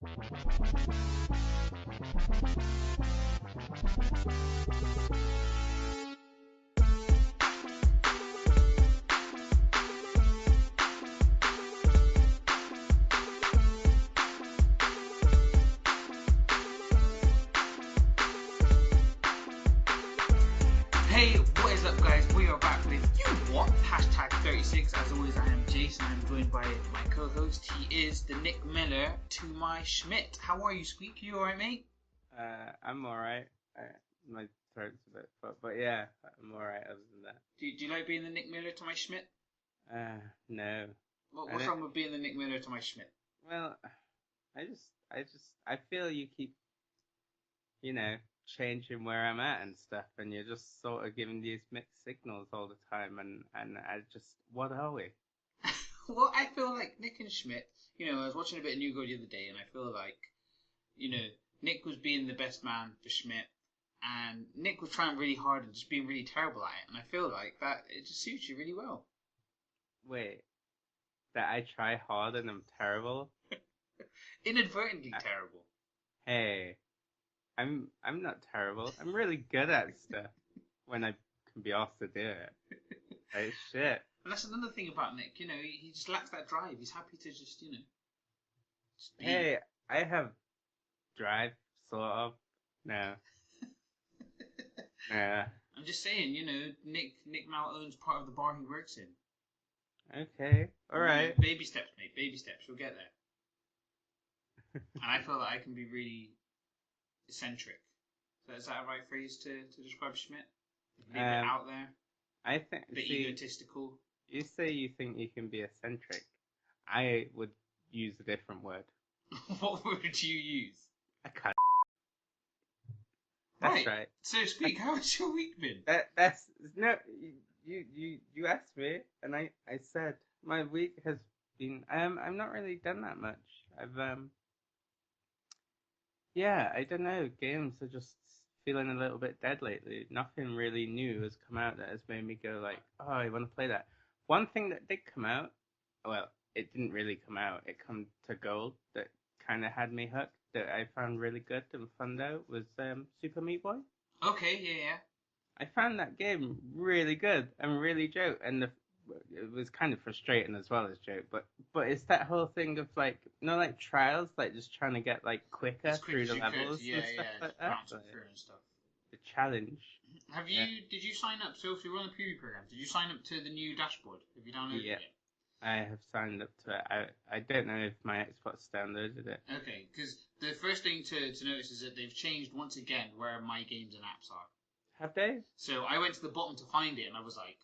Hey, what is up guys? We are back with #UWatt, #36. As always, I am Jace and I'm joined by my co-host. He is the Nick Miller to my Schmidt. How are you, Squeak? You alright, mate? I'm alright. My throat's a bit fucked, but yeah, I'm alright other than that. Do you like being the Nick Miller to my Schmidt? No. What's wrong with being the Nick Miller to my Schmidt? Well, I feel you keep, changing where I'm at and stuff, and you're just sort of giving these mixed signals all the time, and what are we? Well, I feel like Nick and Schmidt, I was watching a bit of New Girl the other day, and I feel like, Nick was being the best man for Schmidt, and Nick was trying really hard and just being really terrible at it, and I feel like that it just suits you really well. Wait, that I try hard and I'm terrible? Inadvertently terrible. Hey, I'm not terrible. I'm really good at stuff when I can be asked to do it. Hey, shit. And that's another thing about Nick, he just lacks that drive. He's happy to just, just be. Hey, I have drive, sort of. No. Nah. I'm just saying, Nick now owns part of the bar he works in. Okay, alright. Baby steps, mate, baby steps. We'll get there. And I feel that I can be really eccentric. So is that a right phrase to describe Schmidt? A bit out there? I think, a bit egotistical? You say you think you can be eccentric. I would use a different word. What word would you use? I can't. That's right. So, Squeak, how has your week been? You asked me, and I said my week has been. I've not really done that much. I don't know. Games are just feeling a little bit dead lately. Nothing really new has come out that has made me go like, oh, I want to play that. One thing that did come out, well, it didn't really come out. It come to gold that kind of had me hooked. That I found really good and fun though was Super Meat Boy. Okay, yeah. I found that game really good and really joke, and it was kind of frustrating as well as joke. But it's that whole thing of like, like trials, like just trying to get like quicker through the levels and stuff like that. And stuff. The challenge. Did you sign up? So if you were on the preview program, did you sign up to the new dashboard? Have you downloaded it yet? I have signed up to it. I don't know if my Xbox downloaded it. Okay, because the first thing to notice is that they've changed once again where my games and apps are. Have they? So I went to the bottom to find it, and I was like,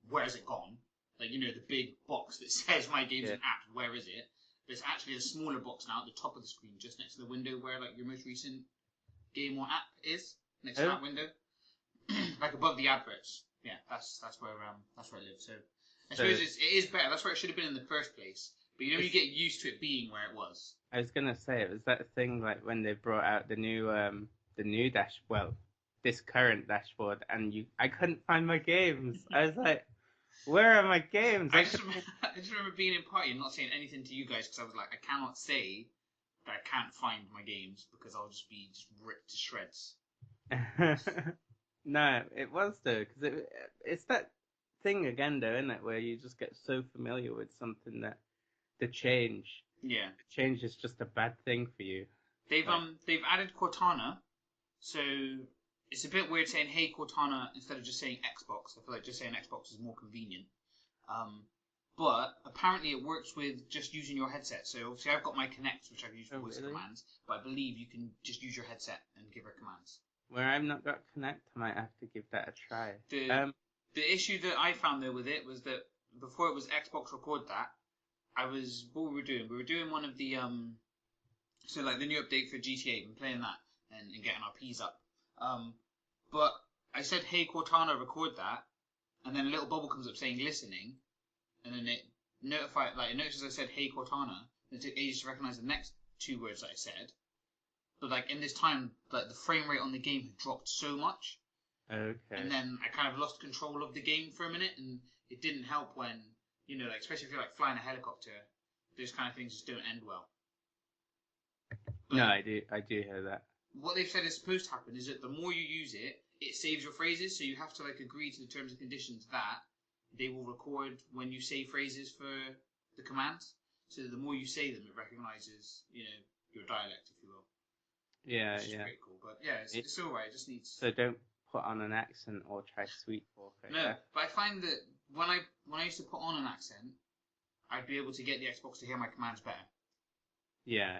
where's it gone? Like, the big box that says my games and apps, where is it? But it's actually a smaller box now at the top of the screen, just next to the window where, like, your most recent game or app is, next to that window. Like, above the adverts. Yeah, that's where it lives. So I suppose it is better. That's where it should have been in the first place. But you get used to it being where it was. I was gonna say, it was that thing like when they brought out the new this current dashboard, and I couldn't find my games. I was like, where are my games? I just remember being in party and not saying anything to you guys because I was like, I cannot say that I can't find my games because I'll just be ripped to shreds. No, it was though, because it's that thing again though, isn't it, where you just get so familiar with something that the change is just a bad thing for you. They've added Cortana, so it's a bit weird saying hey Cortana instead of just saying Xbox. I feel like just saying Xbox is more convenient. But apparently it works with just using your headset. So obviously I've got my Kinect, which I've used for voice commands, but I believe you can just use your headset and give her commands. Where I've not got Kinect, I might have to give that a try. The issue that I found though with it was that before it was Xbox Record That, what we were doing? We were doing one of the so like the new update for GTA and playing that and getting our P's up. But I said, hey Cortana, record that, and then a little bubble comes up saying listening, and then it notices I said hey Cortana, and it took ages to recognise the next two words that I said. But like in this time, like the frame rate on the game had dropped so much. Okay. And then I kind of lost control of the game for a minute, and it didn't help when, like especially if you're like flying a helicopter, those kind of things just don't end well. But No, I do hear that. what they've said is supposed to happen is that the more you use it, it saves your phrases. So you have to like agree to the terms and conditions that they will record when you say phrases for the commands. So the more you say them, it recognizes, your dialect, if you will. Yeah, Which is pretty cool. But yeah, it's all right. It just needs. So don't put on an accent or try sweet talk. No, but I find that when I used to put on an accent, I'd be able to get the Xbox to hear my commands better. Yeah.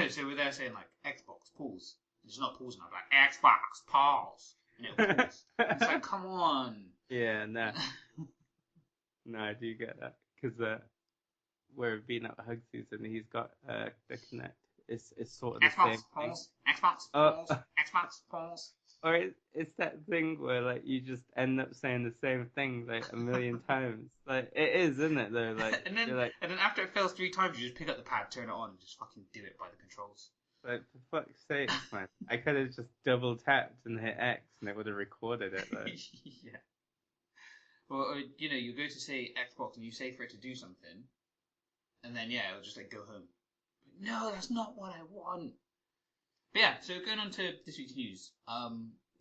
So we're there saying like Xbox pause. It's not pausing. I'm like Xbox pause. Pause. It's like, come on. Yeah, no. No, I do get that because we're being at Hugsy's and he's got the Connect. It's sort of the Xbox same pause. Xbox pause. Xbox pause. Or it's that thing where like you just end up saying the same thing like a million times. Like it is, isn't it? Though, like and then after it fails 3 times, you just pick up the pad, turn it on, and just fucking do it by the controls. Like for fuck's sake, man! I could have just double tapped and hit X, and it would have recorded it. Though. Yeah. Well, you go to say Xbox and you say for it to do something, and then it'll just like go home. But no, that's not what I want. But yeah, so going on to this week's news,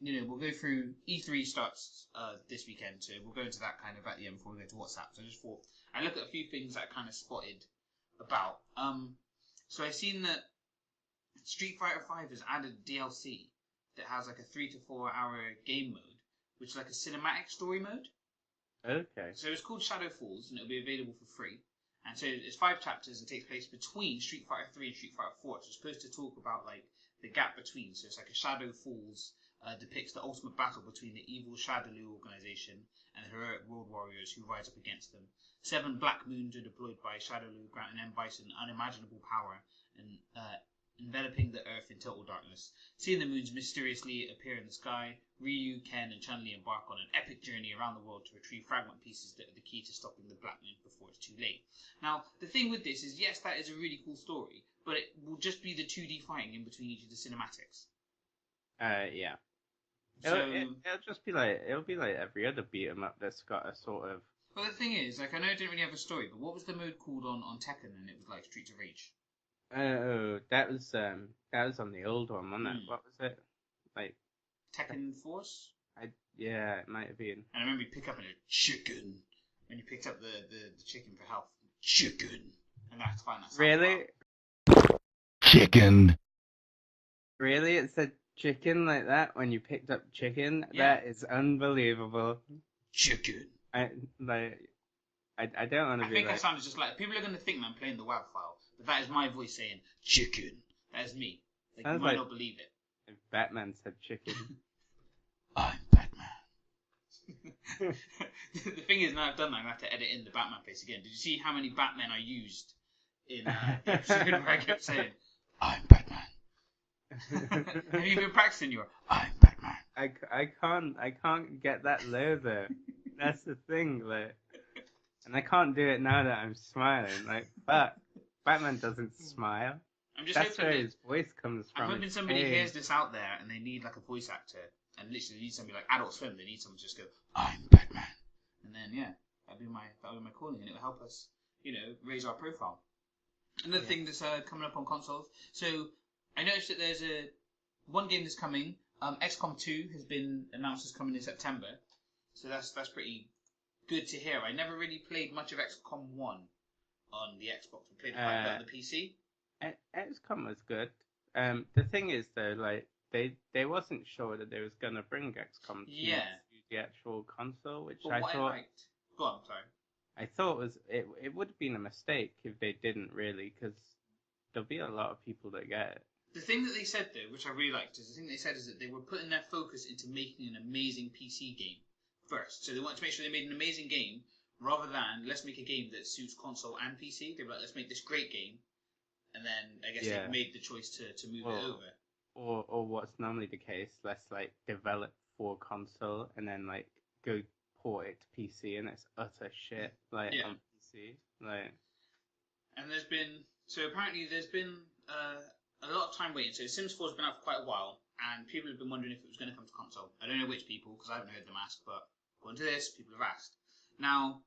we'll go through E3 starts this weekend, so we'll go into that kind of at the end before we go to WhatsApp. So I just thought I look at a few things that I kind of spotted about. So I've seen that Street Fighter V has added DLC that has like a 3 to 4 hour game mode, which is like a cinematic story mode. Okay. So it's called Shadow Falls, and it'll be available for free. And so it's 5 chapters and takes place between Street Fighter 3 and Street Fighter 4. So it's supposed to talk about like the gap between. So it's like a Shadow Falls depicts the ultimate battle between the evil Shadaloo organization and the heroic world warriors who rise up against them. 7 Black Moons are deployed by Shadaloo, granting M. Bison unimaginable power and enveloping the Earth in total darkness. Seeing the moons mysteriously appear in the sky, Ryu, Ken, and Chun-Li embark on an epic journey around the world to retrieve fragment pieces that are the key to stopping the Black Moon before it's too late. Now, the thing with this is, yes, that is a really cool story, but it will just be the 2D fighting in between each of the cinematics. Yeah. So it'll just be like every other beat 'em up that's got a sort of. Well, the thing is, like, I know it didn't really have a story, but what was the mode called on Tekken? And it was like Streets of Rage. Oh, that was on the old one, wasn't it? What was it? Like Tekken Force? Yeah, it might have been. And I remember you pick up a chicken, and you picked up the chicken for health. Chicken. And that's fine. That's really? Chicken. Really? It said chicken like that when you picked up chicken? Yeah. That is unbelievable. Chicken. I don't want to be I think like... I sounded just like... People are going to think I'm playing the WAV file, but that is my voice saying, chicken. That is me. Like, you might not believe it. If Batman said chicken. I'm Batman. The thing is, now I've done that, I'm going to have to edit in the Batman face again. Did you see how many Batmen I used in the episode where I kept saying, I'm Batman? Have you been practicing your I'm Batman? I can't get that low though. That's the thing, like, and I can't do it now that I'm smiling. Like, fuck, Batman doesn't smile. I'm just That's hoping where his voice comes from. I'm hoping somebody hears this out there and they need like a voice actor, and literally they need somebody like Adult Swim. They need someone to just go, I'm Batman, and then that'll be my calling, and it will help us, raise our profile. Another thing that's coming up on consoles. So I noticed that there's one game that's coming. XCOM 2 has been announced as coming in September. So that's pretty good to hear. I never really played much of XCOM 1 on the Xbox. I played quite a bit on the PC. XCOM was good. The thing is though, like they wasn't sure that they was gonna bring XCOM 2 to the actual console, which But I what thought. I liked. Go on, sorry. I thought it would have been a mistake if they didn't really, because there'll be a lot of people that get it. The thing that they said though, which I really liked, is that they were putting their focus into making an amazing PC game first. So they wanted to make sure they made an amazing game rather than let's make a game that suits console and PC. They were like, let's make this great game, and then I guess they made the choice to move it over. Or what's normally the case, let's like develop for console and then like go port it to PC, and it's utter shit on PC. Like, and apparently there's been a lot of time waiting. So Sims 4 has been out for quite a while, and people have been wondering if it was going to come to console. I don't know which people, because I haven't heard them ask, but according to this, people have asked. Now,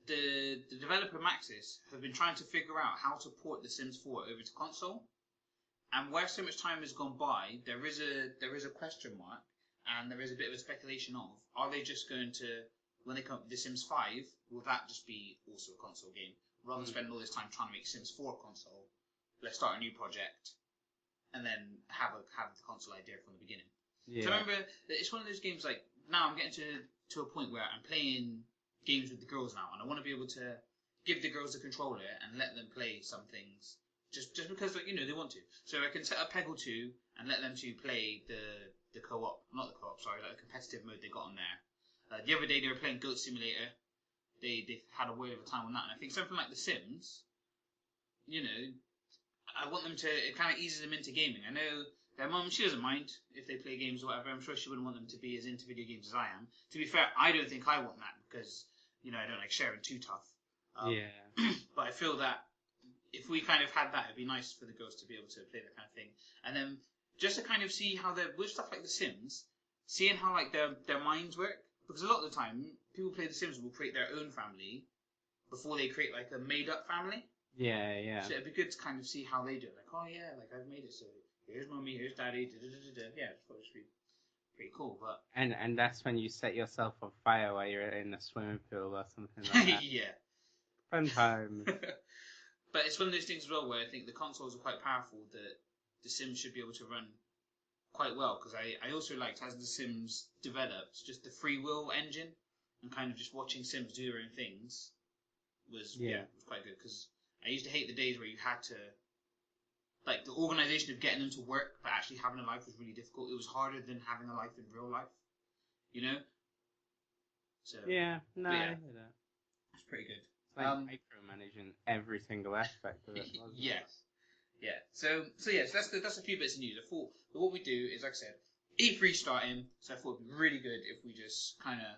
the developer Maxis have been trying to figure out how to port The Sims 4 over to console, And where so much time has gone by, there is a question mark, and there is a bit of a speculation of, are they just going to, when they come up with The Sims 5, will that just be also a console game? Rather than spending all this time trying to make Sims 4 console, let's start a new project, and then have the console idea from the beginning. Yeah. So I remember, it's one of those games, like, now I'm getting to a point where I'm playing games with the girls now, and I want to be able to give the girls a controller and let them play some things, just because, like, they want to. So I can set up Peggle 2 and let them two play the co-op, not the co-op, sorry, like the competitive mode they got on there. The other day they were playing Goat Simulator. They had a word of a time on that, and I think something like The Sims, I want them to, it kind of eases them into gaming. I know their mum, she doesn't mind if they play games or whatever. I'm sure she wouldn't want them to be as into video games as I am. To be fair, I don't think I want that because, I don't like sharing too tough. But I feel that if we kind of had that, it'd be nice for the girls to be able to play that kind of thing. And then just to kind of see how with stuff like The Sims, seeing how like their minds work. Because a lot of the time, people play The Sims will create their own family before they create like a made-up family. Yeah. So it'd be good to kind of see how they do it. Like, oh yeah, like I've made it. So here's mommy, here's daddy. Yeah, it's probably should be pretty cool. But and that's when you set yourself on fire while you're in a swimming pool or something like that. Yeah. Fun time. But it's one of those things as well where I think the consoles are quite powerful that The Sims should be able to run quite well, because I also liked, as The Sims developed, just the free will engine and kind of just watching Sims do their own things was quite good, because I used to hate the days where you had to, like, the organisation of getting them to work but actually having a life was really difficult. It was harder than having a life in real life, So I hear that. It's pretty good. It's like micromanaging every single aspect of it. Yes. Yeah. So that's a few bits of news. I thought that what we do is, like I said, E3 starting, so I thought it'd be really good if we just kind of,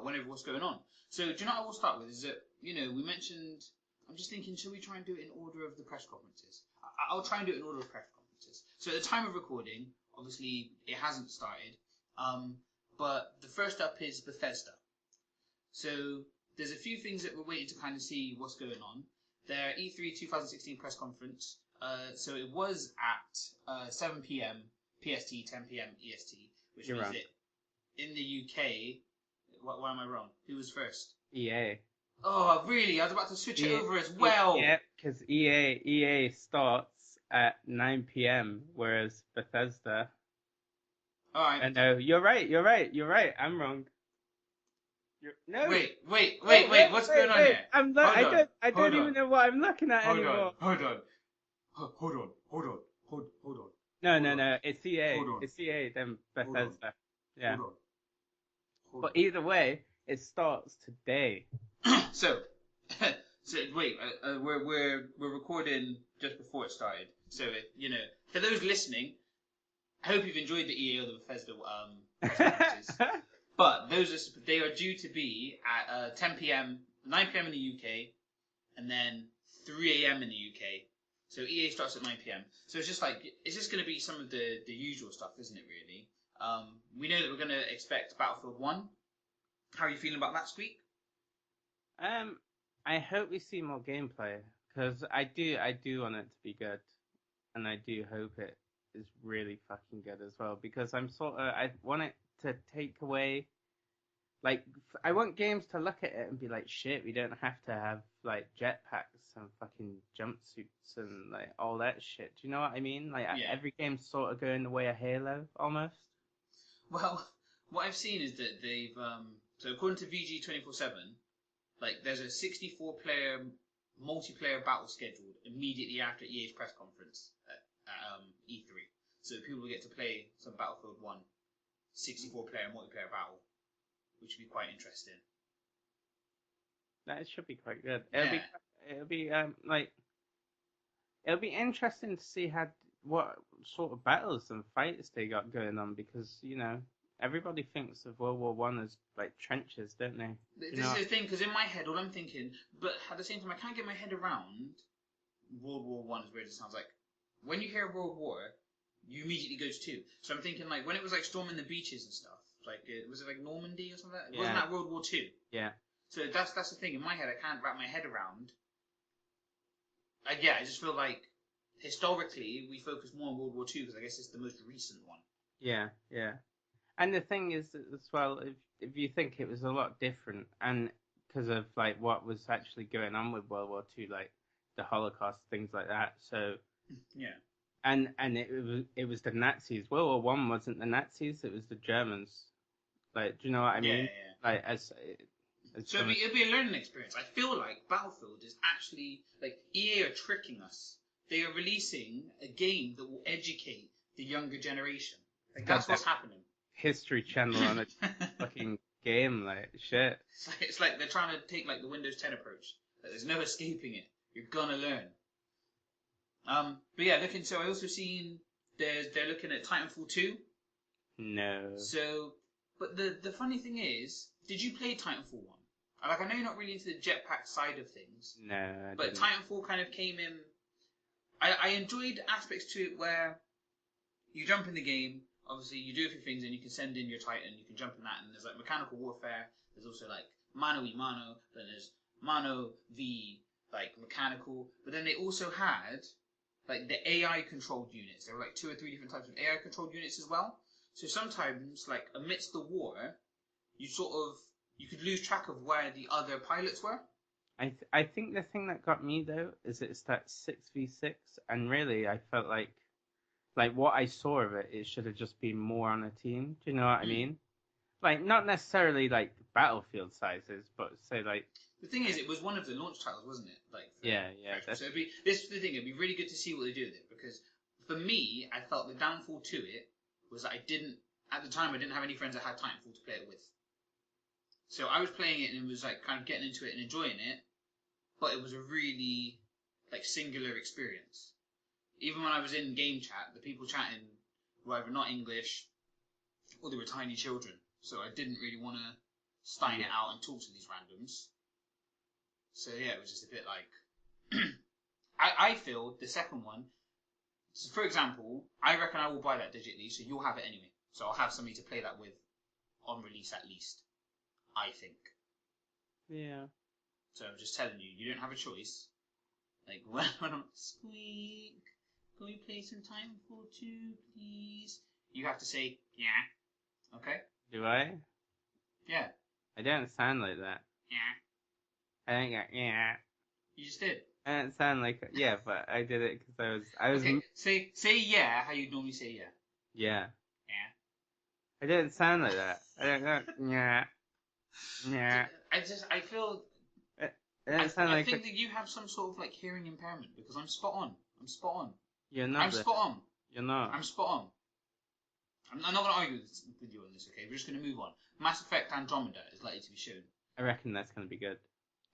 went over what's going on. So do you know what I will start with is that, we mentioned, I'm just thinking, should we try and do it in order of the press conferences? I'll try and do it in order of press conferences. So at the time of recording, obviously it hasn't started, but the first up is Bethesda. So there's a few things that we're waiting to kind of see what's going on. Their E3 2016 press conference, so it was at 7 p.m. PST, 10 p.m. EST, which means that in the UK, why am I wrong? Who was first? EA. Oh, really? I was about to switch it over as well. Yeah, because EA starts at 9 p.m., whereas Bethesda... All right. No, you're right. I'm wrong. No. Wait. What's going on here? I don't even know what I'm looking at anymore. Hold on. No. It's EA. Hold on. It's EA, then Bethesda. Yeah. Hold on. But either way, it starts today. So wait. We're recording just before it started. So for those listening, I hope you've enjoyed the EA or the Bethesda press conferences. But they are due to be at 10 p.m., 9 p.m. in the UK, and then 3 a.m. in the UK. So EA starts at 9 p.m. So it's just going to be some of the usual stuff, isn't it, really? We know that we're going to expect Battlefield 1. How are you feeling about that, Squeak? I hope we see more gameplay, because I do want it to be good, and I do hope it is really fucking good as well, because I want it to take away, like, I want games to look at it and be like, shit, we don't have to have like jetpacks and fucking jumpsuits and like all that shit. Do you know what I mean? Like, every game's sort of going the way of Halo almost. Well, what I've seen is that they've so according to VG247, like, there's a 64-player multiplayer battle scheduled immediately after EA's press conference at E3. So people will get to play some Battlefield 1 64-player multiplayer battle, which would be quite interesting. That should be quite good. It'll be interesting to see what sort of battles and fights they got going on, because everybody thinks of World War One as like trenches, don't they? This is the thing, because in my head, all I'm thinking, but at the same time, I can't get my head around World War One. As weird as it sounds, like when you hear World War, you immediately go to two. So I'm thinking, like, when it was like storming the beaches and stuff, like, was it like Normandy or something? Yeah. Wasn't that World War Two? Yeah. So that's the thing. In my head, I can't wrap my head around. I just feel like historically we focus more on World War II because I guess it's the most recent one. Yeah, yeah. And the thing is as well, if you think it was a lot different, and because of like what was actually going on with World War II, like the Holocaust, things like that. So Yeah. and it was the Nazis. World War One wasn't the Nazis; it was the Germans. Like, do you know what I Yeah, mean? yeah. Like as So it'd be a learning experience. I feel like Battlefield is actually like EA are tricking us. They are releasing a game that will educate the younger generation. Like that's what's happening. History Channel on a fucking game, like shit. It's like they're trying to take like the Windows 10 approach. Like, there's no escaping it. You're gonna learn. But yeah, looking. So I also seen they're looking at Titanfall 2. No. So, but the funny thing is, did you play Titanfall 1? Like, I know you're not really into the jetpack side of things. No, I but didn't. Titanfall kind of came in. I enjoyed aspects to it where you jump in the game. Obviously, you do a few things, and you can send in your Titan. You can jump in that, and there's like mechanical warfare. There's also like mano y mano. Then there's mano v like mechanical. But then they also had like the AI controlled units. There were like 2 or 3 different types of AI controlled units as well. So sometimes, like amidst the war, you could lose track of where the other pilots were. I think the thing that got me though is it's that 6v6, and really I felt like what I saw of it, it should have just been more on a team. Do you know what I mean? Like not necessarily like Battlefield sizes, but say like. The thing is, it was one of the launch titles, wasn't it? Like yeah. So this is the thing. It'd be really good to see what they do with it, because for me, I felt the downfall to it was that I didn't have any friends that had Titanfall to play it with. So I was playing it and it was like kind of getting into it and enjoying it, but it was a really like singular experience. Even when I was in game chat, the people chatting were either not English or they were tiny children. So I didn't really want to stein it out and talk to these randoms. So yeah, it was just a bit like I feel the second one. So for example, I reckon I will buy that digitally, so you'll have it anyway. So I'll have somebody to play that with on release at least. I think. Yeah. So I'm just telling you, you don't have a choice. Like when I'm Squeak, can we play some Titanfall 2, please? You have to say yeah. Okay. Do I? Yeah. I don't sound like that. Yeah. I don't go yeah. You just did. I don't sound like yeah, but I did it because I was. Okay. Say yeah. How you normally say yeah. Yeah. Yeah. I didn't sound like that. I don't know. Yeah. Yeah. I feel. I think that you have some sort of like hearing impairment, because I'm spot on. You're not. I'm spot on. You're not. I'm spot on. I'm not going to argue with you on this, okay? We're just going to move on. Mass Effect Andromeda is likely to be shown. I reckon that's going to be good.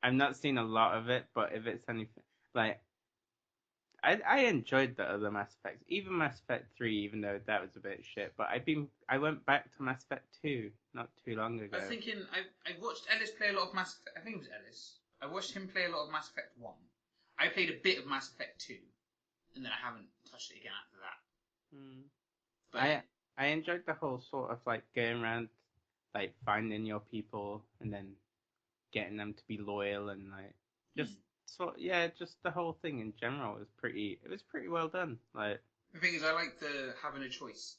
I've not seen a lot of it, but if it's anything like, I enjoyed the other Mass Effects, even Mass Effect 3, even though that was a bit shit. But I went back to Mass Effect 2 not too long ago. I watched Ellis play a lot of Mass Effect. I think it was Ellis. I watched him play a lot of Mass Effect 1. I played a bit of Mass Effect 2, and then I haven't touched it again after that. But I enjoyed the whole sort of like going around, like finding your people and then getting them to be loyal and like just just the whole thing in general was pretty well done. Like the thing is, I like having a choice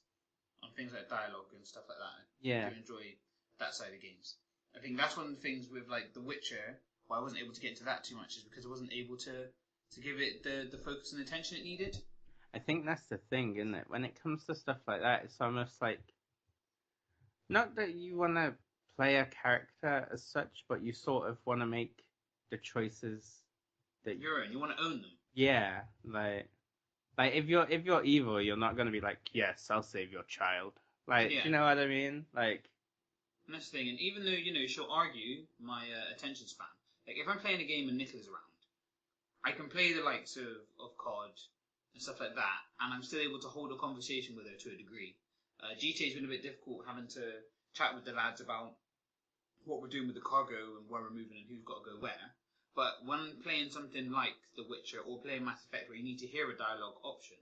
on things like dialogue and stuff like that. Yeah. I do enjoy that side of games. I think that's one of the things with like The Witcher, why I wasn't able to get into that too much, is because I wasn't able to give it the focus and attention it needed. I think that's the thing, isn't it? When it comes to stuff like that, it's almost like not that you want to play a character as such, but you sort of want to make the choices that you're in. You want to own them. Yeah, like if you're evil, you're not gonna be like, yes, I'll save your child. Like, do you know what I mean? Like, and that's the thing. And even though she'll argue my attention span. Like if I'm playing a game and Nicola's around, I can play the likes of COD and stuff like that, and I'm still able to hold a conversation with her to a degree. GTA's been a bit difficult having to chat with the lads about what we're doing with the cargo and where we're moving and who's got to go where. But when playing something like The Witcher or playing Mass Effect, where you need to hear a dialogue option,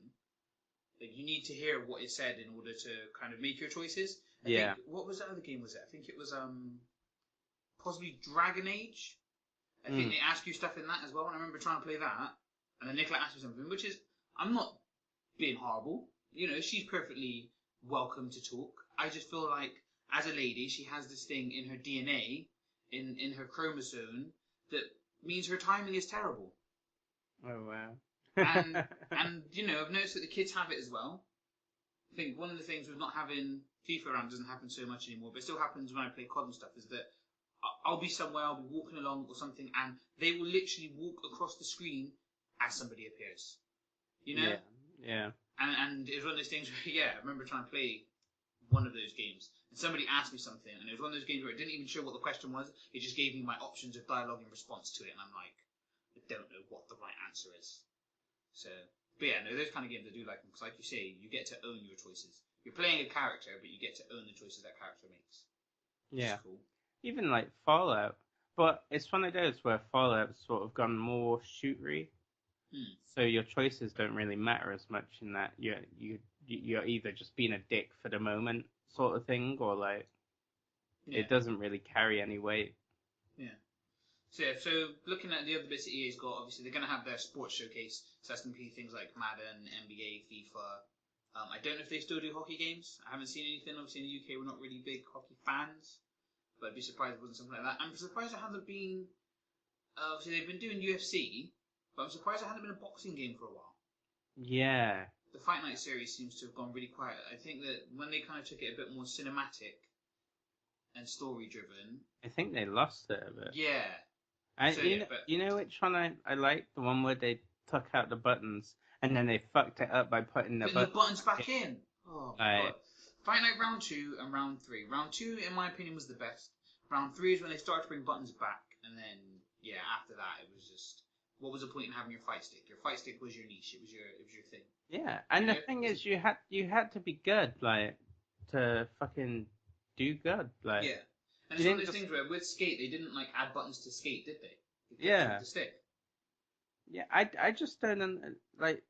like you need to hear what is said in order to kind of make your choices. I think, what was that other game? Was it? I think it was possibly Dragon Age. I think they ask you stuff in that as well, and I remember trying to play that, and then Nicola asked me something, which is I'm not being horrible. She's perfectly welcome to talk. I just feel like, as a lady, she has this thing in her DNA, in her chromosome, that means her timing is terrible. Oh, wow. and I've noticed that the kids have it as well. I think one of the things with not having FIFA around doesn't happen so much anymore, but it still happens when I play COD and stuff, is that I'll be somewhere, I'll be walking along or something, and they will literally walk across the screen as somebody appears. Yeah. And it was one of those things where, I remember trying to play one of those games, and somebody asked me something, and it was one of those games where it didn't even show what the question was, it just gave me my options of dialogue in response to it, and I'm like, I don't know what the right answer is. So, but those kind of games I do like them, because like you say, you get to own your choices. You're playing a character, but you get to own the choices that character makes. Yeah. Cool. Even like Fallout. But it's one of those where Fallout's sort of gone more shootery. So your choices don't really matter as much in that you're either just being a dick for the moment sort of thing, or like it doesn't really carry any weight. Yeah. So looking at the other bits that EA's got, obviously they're going to have their sports showcase. So that's going to be things like Madden, NBA, FIFA. I don't know if they still do hockey games. I haven't seen anything. Obviously in the UK we're not really big hockey fans, but I'd be surprised if it wasn't something like that. I'm surprised it hasn't been. Obviously they've been doing UFC, but I'm surprised it hasn't been a boxing game for a while. Yeah. The Fight Night series seems to have gone really quiet. I think that when they kind of took it a bit more cinematic and story driven, I think they lost it a bit. Yeah. You know which one I like? The one where they took out the buttons and then they fucked it up by putting the buttons back in. Oh my god. Fight Night Round 2 and Round 3. Round 2, in my opinion, was the best. Round 3 is when they started to bring buttons back, and then after that it was just, what was the point in having your fight stick? Your fight stick was your niche. It was your thing. Yeah, and the thing is, you had to be good, like, to fucking do good, like. Yeah, and it's one of those things where with Skate they didn't like add buttons to Skate, did they? Yeah. The stick. Yeah, I just don't like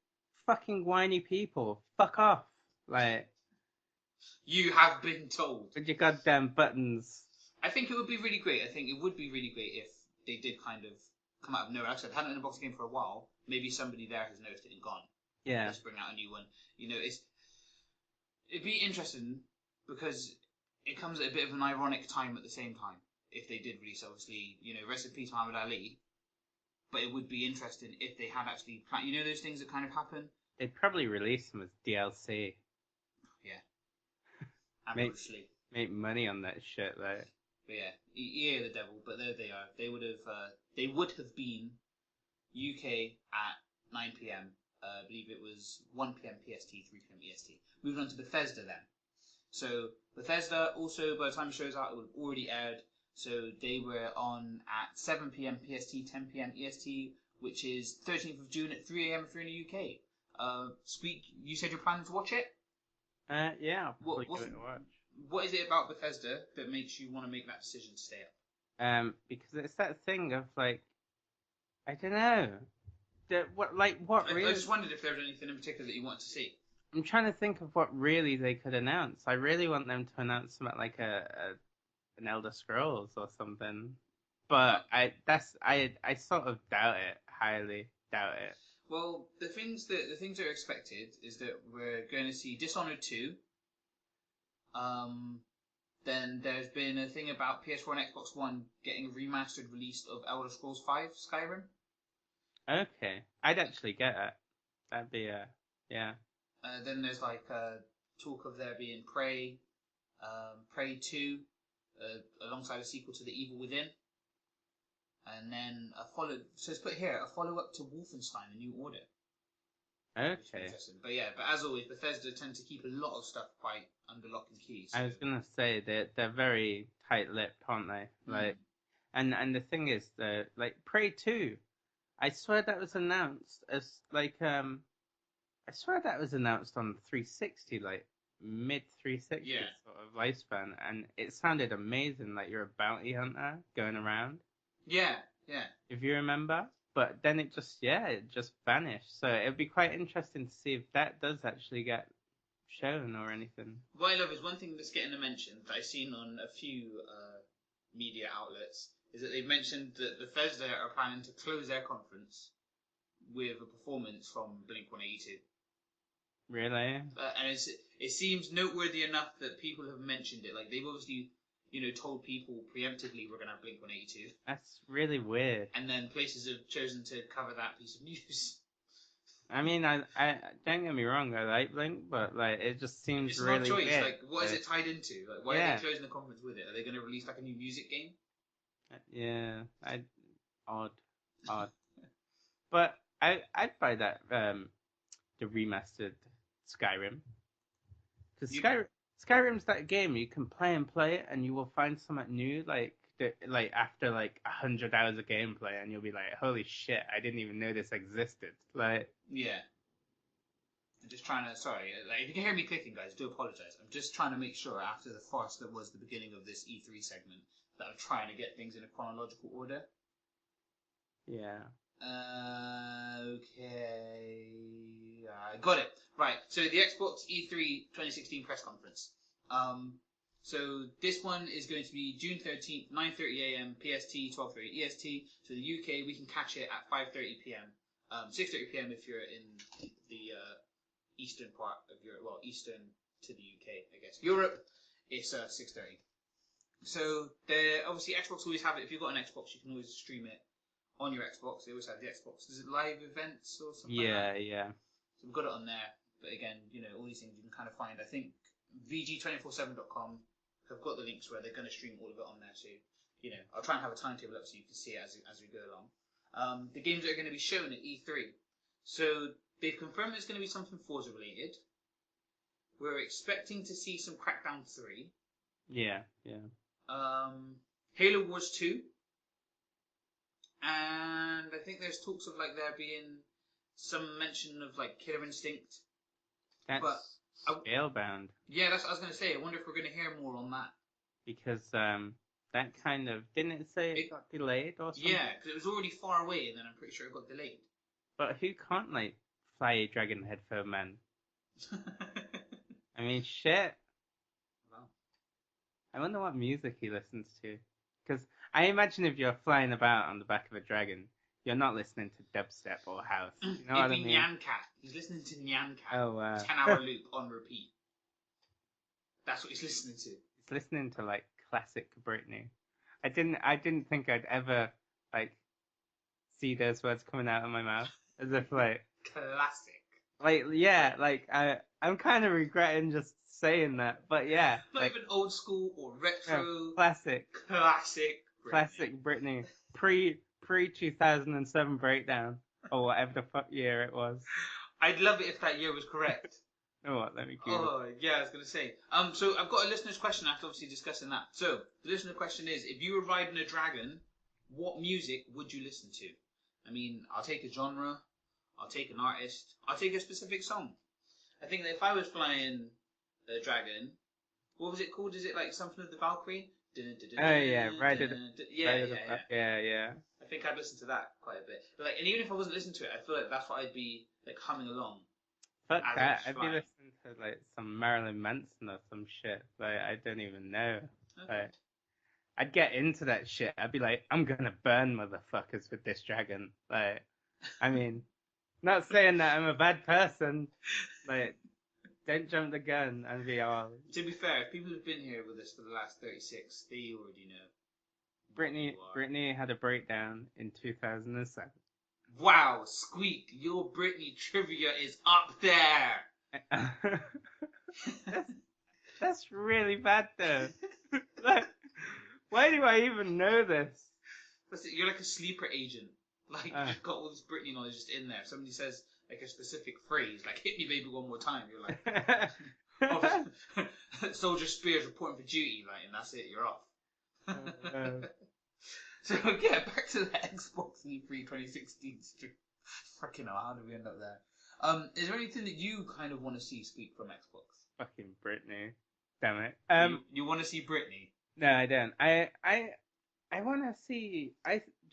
fucking whiny people. Fuck off, like. You have been told. With your goddamn buttons. I think it would be really great. I think it would be really great if they did kind of come out of nowhere. Like I said, hadn't been a boxing game for a while. Maybe somebody there has noticed it and gone, yeah, let's bring out a new one. It'd be interesting because it comes at a bit of an ironic time at the same time. If they did release, obviously, rest in peace Muhammad Ali. But it would be interesting if they had actually planned. Those things that kind of happen. They'd probably release them as DLC. Yeah. Make money on that shit, like. But yeah, EA are the devil, but there they are. They would have been UK at 9 PM. I believe it was 1 PM PST, 3 PM EST. Moving on to Bethesda then. So Bethesda also, by the time the show's out, it would have already aired. So they were on at 7 PM PST, 10 PM EST, which is 13th of June at 3 AM if you're in the UK. Squeak, you said you're planning to watch it? Yeah, I'll probably give it a watch. What is it about Bethesda that makes you want to make that decision to stay up? Because it's that thing of like, I don't know, I just wondered if there was anything in particular that you wanted to see. I'm trying to think of what really they could announce. I really want them to announce something like an Elder Scrolls or something, but I sort of doubt it, highly doubt it. Well, the things that are expected is that we're going to see Dishonored 2. Then there's been a thing about PS4 and Xbox One getting a remastered release of Elder Scrolls 5 Skyrim. Okay, I'd actually get it. That'd be yeah. Then there's like talk of there being Prey 2, alongside a sequel to The Evil Within. And then so it's put here, a follow-up to Wolfenstein: A New Order. Okay. But as always, Bethesda tend to keep a lot of stuff quite under lock and key. So. I was gonna say they're very tight-lipped, aren't they? Like, and the thing is, like Prey 2, I swear that was announced as like I swear that was announced on 360, like mid 360 sort of lifespan, and it sounded amazing. Like you're a bounty hunter going around. Yeah. If you remember. But then it just vanished. So it'd be quite interesting to see if that does actually get shown or anything. What I love is one thing that's getting a mention that I've seen on a few media outlets is that they've mentioned that Bethesda are planning to close their conference with a performance from Blink-182. Really? And it seems noteworthy enough that people have mentioned it. Like, they've obviously, told people preemptively we're going to have Blink-182. That's really weird. And then places have chosen to cover that piece of news. I mean, I don't get me wrong, I like Blink, but like it just seems It's really not a choice. weird. Like, what is it tied into? Like, why are they closing the conference with it? Are they going to release like a new music game? Yeah, odd. But I'd buy that the remastered Skyrim, because Skyrim's that game you can play it and you will find something new like after like 100 hours of gameplay, and you'll be like, holy shit, I didn't even know this existed. Like, yeah. I'm just trying to, sorry, like, if you can hear me clicking, guys, do apologise. I'm just trying to make sure after the farce that was the beginning of this E3 segment that I'm trying to get things in a chronological order. yeah. Okay. I got it. Right, so the Xbox E3 2016 press conference. So this one is going to be June 13th, 9:30 a.m. PST, 12:30 EST. So the UK, we can catch it at 5:30 p.m. 6:30 p.m. if you're in the eastern part of Europe. Well, eastern to the UK, I guess. Europe, it's 6:30. So obviously Xbox always have it. If you've got an Xbox, you can always stream it on your Xbox. They always have the Xbox. Is it live events or something? Yeah, like that? yeah. So we've got it on there. But again, all these things you can kind of find. I think VG247.com have got the links where they're going to stream all of it on there. So, I'll try and have a timetable up so you can see it as we go along. The games that are going to be shown at E3. So they've confirmed it's going to be something Forza related. We're expecting to see some Crackdown 3. Yeah. Halo Wars 2. And I think there's talks of like there being some mention of like Killer Instinct. That's Scalebound. Yeah, that's what I was going to say. I wonder if we're going to hear more on that. Because that kind of... Didn't it say it got delayed or something? Yeah, because it was already far away and then I'm pretty sure it got delayed. But who can't, like, fly a dragon headphone man? I mean, shit. Wow. I wonder what music he listens to. Because I imagine if you're flying about on the back of a dragon, you're not listening to dubstep or house. You know what I mean? Nyan Cat. He's listening to Nyan Cat. Oh, wow. 10-hour loop on repeat. That's what he's listening to. He's listening to, like, classic Britney. I didn't think I'd ever, like, see those words coming out of my mouth. As if, like... Classic. Like, yeah, like, I'm kind of regretting just saying that, but yeah. Not like, even old school or retro. No, classic. Classic Britney. Classic Britney. Pre 2007 breakdown, or whatever the fuck year it was. I'd love it if that year was correct. Oh, what? Let me Google. Oh, yeah, I was going to say. So I've got a listener's question after obviously discussing that. So, the listener question is, if you were riding a dragon, what music would you listen to? I mean, I'll take a genre, I'll take an artist, I'll take a specific song. I think that if I was flying a dragon, what was it called? Is it like something of the Valkyrie? Oh, yeah, yeah. I think I'd listen to that quite a bit. But and even if I wasn't listening to it, I feel like that's what I'd be like humming along. Fuck that, I'd be listening to like some Marilyn Manson or some shit. Like, I don't even know. Okay. Like, I'd get into that shit. I'd be like, I'm gonna burn motherfuckers with this dragon. Like, I mean, not saying that I'm a bad person. Like, don't jump the gun and be all... To be fair, if people have been here with us for the last 36, they already know. Britney had a breakdown in 2007. Wow, Squeak, your Britney trivia is up there. That's really bad, though. Like, why do I even know this? You're like a sleeper agent. Like, you've got all this Britney knowledge just in there. If somebody says like a specific phrase, like "hit me, baby, one more time," you're like, oh, Soldier Spears reporting for duty, like, and that's it. You're off. So yeah, back to the Xbox E3 2016 stream. Freaking hell, how did we end up there? Is there anything that you kind of want to see speak from Xbox? Fucking Britney, damn it. You want to see Britney? No, I don't. I want to see.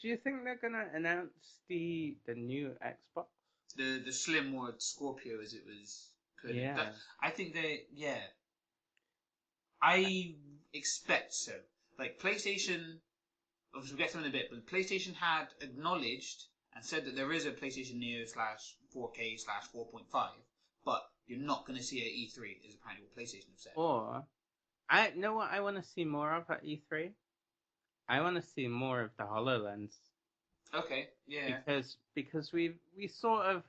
Do you think they're gonna announce the new Xbox? The slim or Scorpio, as it was put. Yeah. I think yeah. I expect so. Like PlayStation, obviously we'll get to them in a bit, but PlayStation had acknowledged and said that there is a PlayStation Neo /4K/4.5, but you're not going to see it at E3, is apparently what PlayStation have said. Or, I know what I want to see more of at E3? I want to see more of the HoloLens. Okay, yeah. Because we sort of,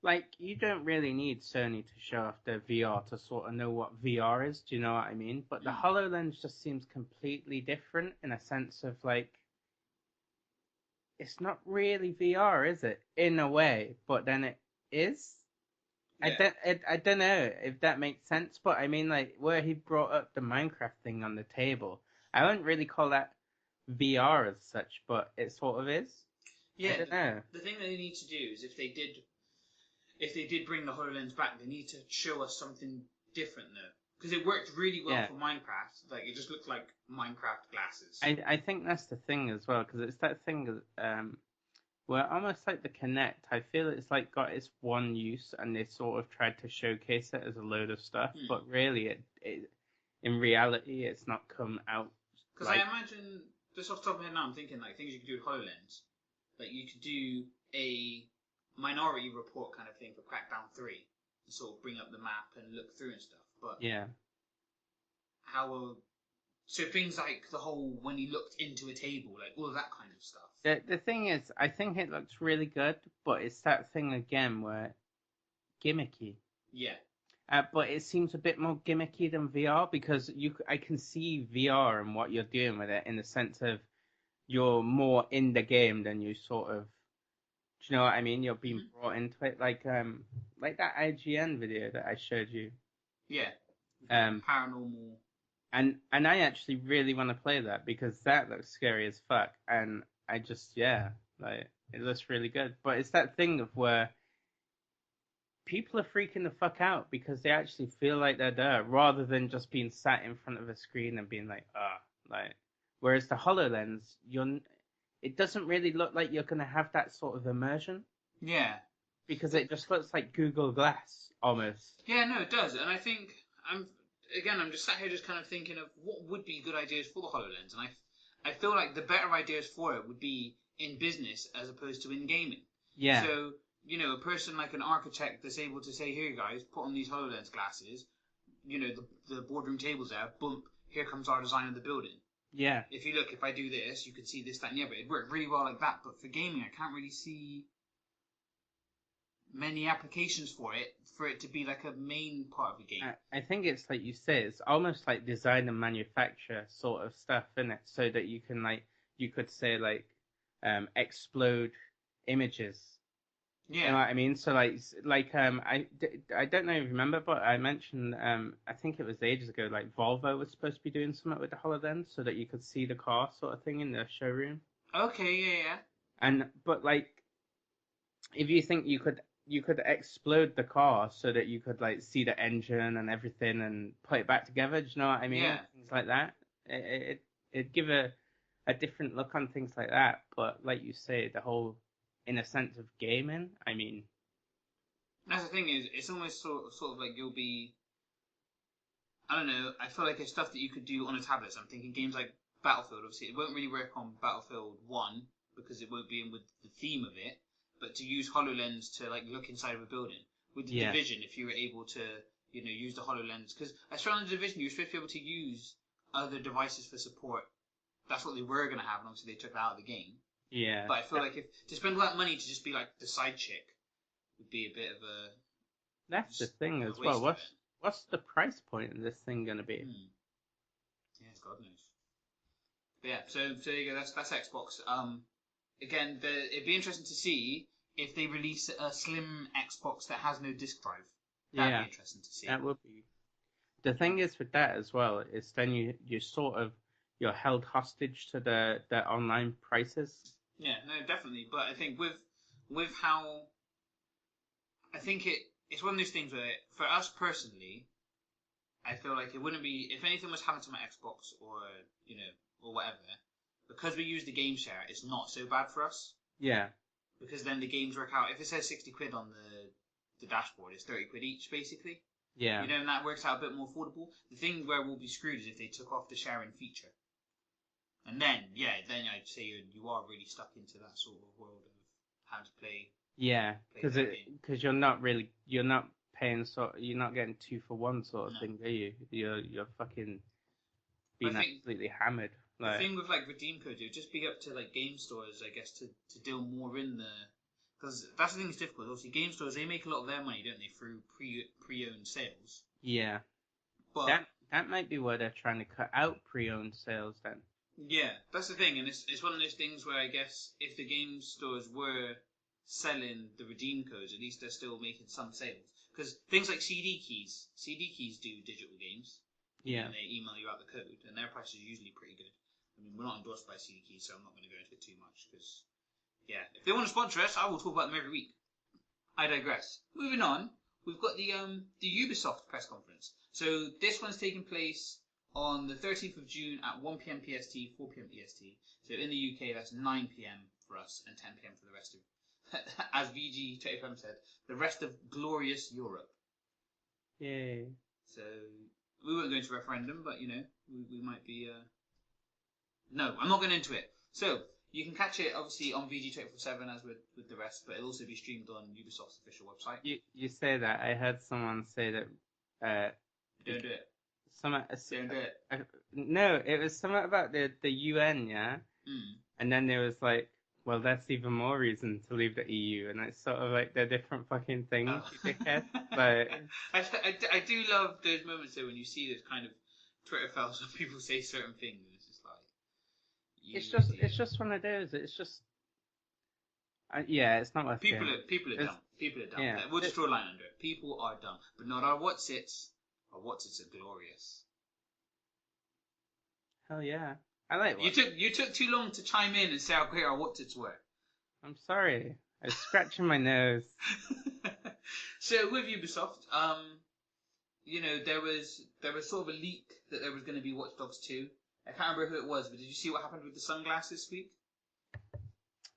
like, you don't really need Sony to show off their VR to sort of know what VR is, do you know what I mean? But the HoloLens just seems completely different in a sense of, like, it's not really VR, is it? In a way, but then it is. Yeah. I don't know if that makes sense, but I mean, like, where he brought up the Minecraft thing on the table, I wouldn't really call that VR as such, but it sort of is. Yeah, I don't know. the thing that they need to do is if they did bring the HoloLens back, they need to show us something different though, because it worked really well for Minecraft. Like it just looked like Minecraft glasses. I think that's the thing as well, because it's that thing where almost like the Kinect, I feel it's like got its one use, and they sort of tried to showcase it as a load of stuff, but really it in reality it's not come out. Because I imagine, just off the top of my head now, I'm thinking like things you could do with HoloLens. Like you could do a Minority Report kind of thing for Crackdown 3 to sort of bring up the map and look through and stuff. But so things like the whole when you looked into a table, like all of that kind of stuff. The thing is, I think it looks really good, but it's that thing again where gimmicky. Yeah. But it seems a bit more gimmicky than VR because I can see VR and what you're doing with it in the sense of you're more in the game than you sort of. Do you know what I mean? You're being brought into it, like that IGN video that I showed you. Yeah. Paranormal. And I actually really want to play that because that looks scary as fuck, and I just like it looks really good. But it's that thing of where people are freaking the fuck out because they actually feel like they're there rather than just being sat in front of a screen and being like, like. Whereas the HoloLens, it doesn't really look like you're gonna have that sort of immersion. Yeah. Because it just looks like Google Glass almost. Yeah, no, it does, and I think I'm just sat here just kind of thinking of what would be good ideas for the HoloLens, and I feel like the better ideas for it would be in business as opposed to in gaming. Yeah. So, a person like an architect that's able to say, here guys, put on these HoloLens glasses, the boardroom table's there, boom, here comes our design of the building. Yeah. If I do this, you can see this, that, and the other. It worked really well like that, but for gaming, I can't really see many applications for it to be like a main part of the game. I think it's like you say, it's almost like design and manufacture sort of stuff, isn't it? So that you can you could say explode images. Yeah. You know what I mean? So I don't know if you remember, but I mentioned I think it was ages ago, like Volvo was supposed to be doing something with the HoloLens so that you could see the car sort of thing in the showroom. Okay, yeah. But if you think you could explode the car so that you could see the engine and everything and put it back together. Do you know what I mean? Yeah. Things like that. It'd give a different look on things like that. But like you say, the whole in a sense of gaming. I mean, that's the thing is, it's almost sort of like you'll be. I don't know. I feel like it's stuff that you could do on a tablet. So I'm thinking games like Battlefield. Obviously, it won't really work on Battlefield 1 because it won't be in with the theme of it. But to use HoloLens to look inside of a building with the Division, if you were able to use the HoloLens, because I saw on the Division you were supposed to be able to use other devices for support. That's what they were going to have, and obviously they took that out of the game. Yeah. But I feel like if to spend all that money to just be like the side chick would be a bit of a. That's the thing as well. What's the price point of this thing going to be? Yeah, God knows. But yeah, so there you go. That's Xbox. Again, it'd be interesting to see if they release a slim Xbox that has no disk drive. That'd be interesting to see. That would be. The thing is with that as well is then you're held hostage to the online prices. Yeah, no, definitely. But I think with how I think it's one of those things where for us personally, I feel like it wouldn't be if anything was happening to my Xbox or whatever. Because we use the game share, it's not so bad for us. Yeah. Because then the games work out. If it says 60 quid on the dashboard, it's 30 quid each, basically. Yeah. And that works out a bit more affordable. The thing where we'll be screwed is if they took off the sharing feature. And then I'd say you are really stuck into that sort of world of having to play. Yeah, play that game. because you're not paying you're not getting 2 for 1 sort of thing, are you? You're fucking being absolutely hammered. The thing with like redeem codes, it would just be up to like game stores, I guess, to deal more in the, because that's the thing that's difficult. Obviously, game stores, they make a lot of their money, don't they, through pre-owned sales. Yeah, but that might be why they're trying to cut out pre-owned sales then. Yeah, that's the thing, and it's one of those things where I guess if the game stores were selling the redeem codes, at least they're still making some sales. Because things like CD keys do digital games. Yeah. And they email you out the code, and their price is usually pretty good. I mean, we're not endorsed by CD keys, so I'm not going to go into it too much, because, yeah, if they want to sponsor us, I will talk about them every week. I digress. Moving on, we've got the Ubisoft press conference. So this one's taking place on the 13th of June at 1 p.m. PST, 4 p.m. EST. So in the UK, that's 9 p.m. for us and 10 p.m. for the rest of, as VG25 said, the rest of glorious Europe. Yay. So we won't go into referendum, but, you know, we might be... No, I'm not going into it. So you can catch it, obviously, on VG24/7 as with the rest, but it'll also be streamed on Ubisoft's official website. You say that. I heard someone say that... Don't do it. Don't do it. No, it was something about the UN, yeah? Mm. And then there was like, well, that's even more reason to leave the EU, and it's sort of like they're different fucking things, you dickhead. Like, I do love those moments though when you see those kind of Twitter files where people say certain things, and it's just like... It's just one of those. It's just... yeah, it's not worth People are dumb. People are dumb. Yeah, we'll just draw a line under it. People are dumb. But not our whatsits. Our whatsits are glorious. Hell yeah. I like what? You took too long to chime in and say how great our whatsits were. I'm sorry. I was scratching my nose. So with Ubisoft, you know, there was sort of a leak that there was going to be Watch Dogs 2. I can't remember who it was, but did you see what happened with the sunglasses, Squeak?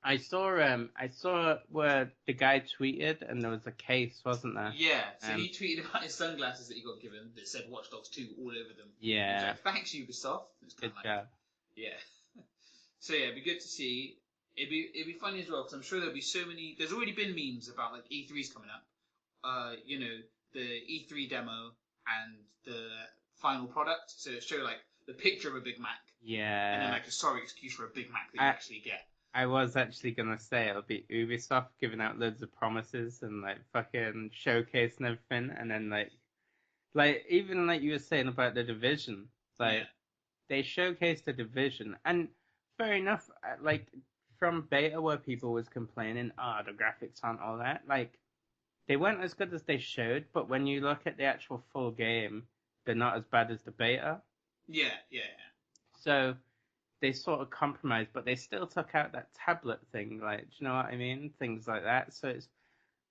I saw where the guy tweeted and there was a case, wasn't there? Yeah, so he tweeted about his sunglasses that he got given that said Watch Dogs 2 all over them. Yeah. Like, thanks, Ubisoft. Good job. Yeah. So yeah, it'd be good to see. It'd be funny as well, because I'm sure there'll be so many... There's already been memes about like E3's coming up. You know, the E3 demo and the final product. So it show like the picture of a Big Mac. Yeah. And then like a sorry excuse for a Big Mac that you actually get. I was actually gonna say it'll be Ubisoft giving out loads of promises and like fucking showcase and everything, and then like even like you were saying about the Division, like they showcased the Division, and fair enough, like from beta where people was complaining, the graphics aren't all that, like they weren't as good as they showed, but when you look at the actual full game, they're not as bad as the beta. Yeah. So they sort of compromised, but they still took out that tablet thing, like, do you know what I mean? Things like that. So it's,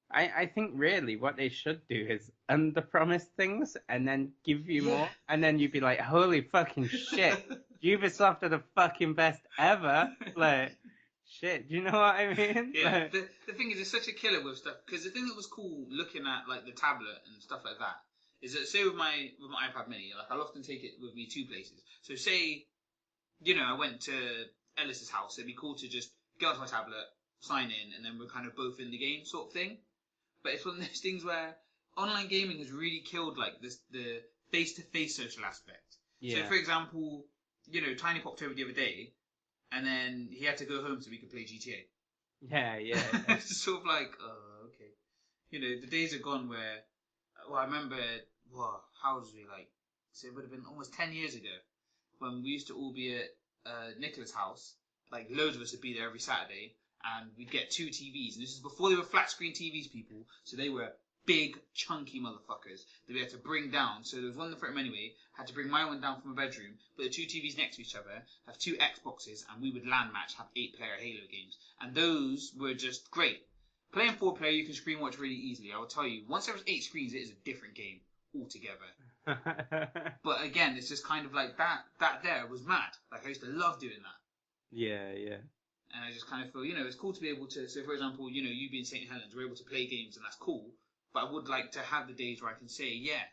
I think really what they should do is under-promise things and then give you more, and then you'd be like, holy fucking shit, Ubisoft are the fucking best ever. Like, shit, do you know what I mean? Yeah, like, the thing is, it's such a killer with stuff, because the thing that was cool looking at, like, the tablet and stuff like that, is that, say with my iPad mini, like, I'll often take it with me 2 places. So say, you know, I went to Ellis's house, it'd be cool to just get onto my tablet, sign in, and then we're kind of both in the game sort of thing. But it's one of those things where online gaming has really killed, like, the face-to-face social aspect. Yeah. So, for example, you know, Tiny popped over the other day, and then he had to go home so we could play GTA. Yeah. It's sort of like, oh, okay. You know, the days are gone where, well, I remember, how was we, like, so it would have been almost 10 years ago, when we used to all be at Nicola's house, like loads of us would be there every Saturday, and we'd get 2 TVs, and this is before they were flat screen TVs, people, so they were big, chunky motherfuckers that we had to bring down. So there was one for him anyway, had to bring my one down from my bedroom, put the 2 TVs next to each other, have 2 Xboxes, and we would LAN match, have 8-player Halo games, and those were just great. Playing 4-player, you can screen watch really easily. I will tell you, once there was 8 screens, it is a different game altogether. But again, it's just kind of like that there was mad. Like, I used to love doing that. Yeah. And I just kind of feel, you know, it's cool to be able to, so for example, you know, you being St. Helens, we're able to play games and that's cool, but I would like to have the days where I can say, yeah,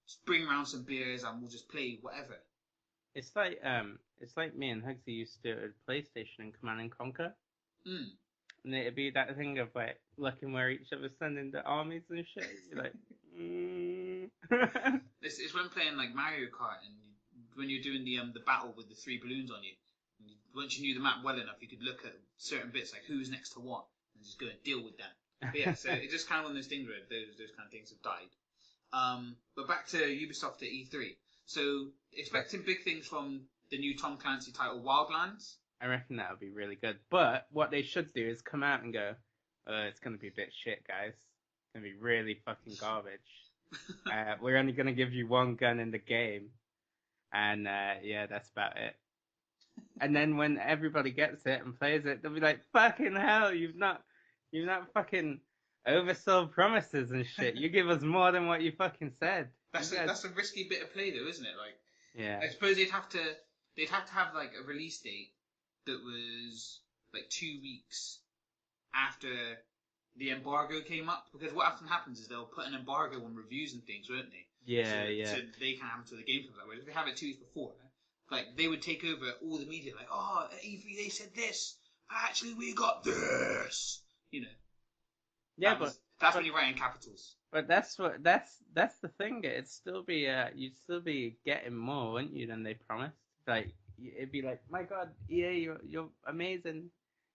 just bring around some beers and we'll just play whatever. It's like me and Hugsy used to do at PlayStation and Command and Conquer. And it'd be that thing of like looking where each other's sending the armies and shit. You're like, It's when playing like Mario Kart and when you're doing the battle with the 3 balloons on you. Once you knew the map well enough, you could look at certain bits like who's next to what and just go and deal with them. But yeah, so it's just kind of one of those things where those kind of things have died. But back to Ubisoft at E3. So expecting big things from the new Tom Clancy title Wildlands. I reckon that would be really good. But what they should do is come out and go, it's going to be a bit shit, guys. It's going to be really fucking garbage. We're only going to give you 1 gun in the game. And yeah, that's about it. And then when everybody gets it and plays it, they'll be like, fucking hell, you've not fucking oversold promises and shit. You give us more than what you fucking said. That's a risky bit of play though, isn't it? Like, yeah. I suppose they'd have to have like a release date that was like 2 weeks after the embargo came up, because what often happens is they'll put an embargo on reviews and things, won't they? Yeah, so they can't have it until the game comes out. Whereas if they have it 2 weeks before, like they would take over all the media, like, oh, at E3 they said this, actually we got this, you know. Yeah, that's when you're writing capitals. But that's the thing. It'd still be you'd still be getting more, wouldn't you, than they promised? Like it'd be like, my God, EA, you're amazing.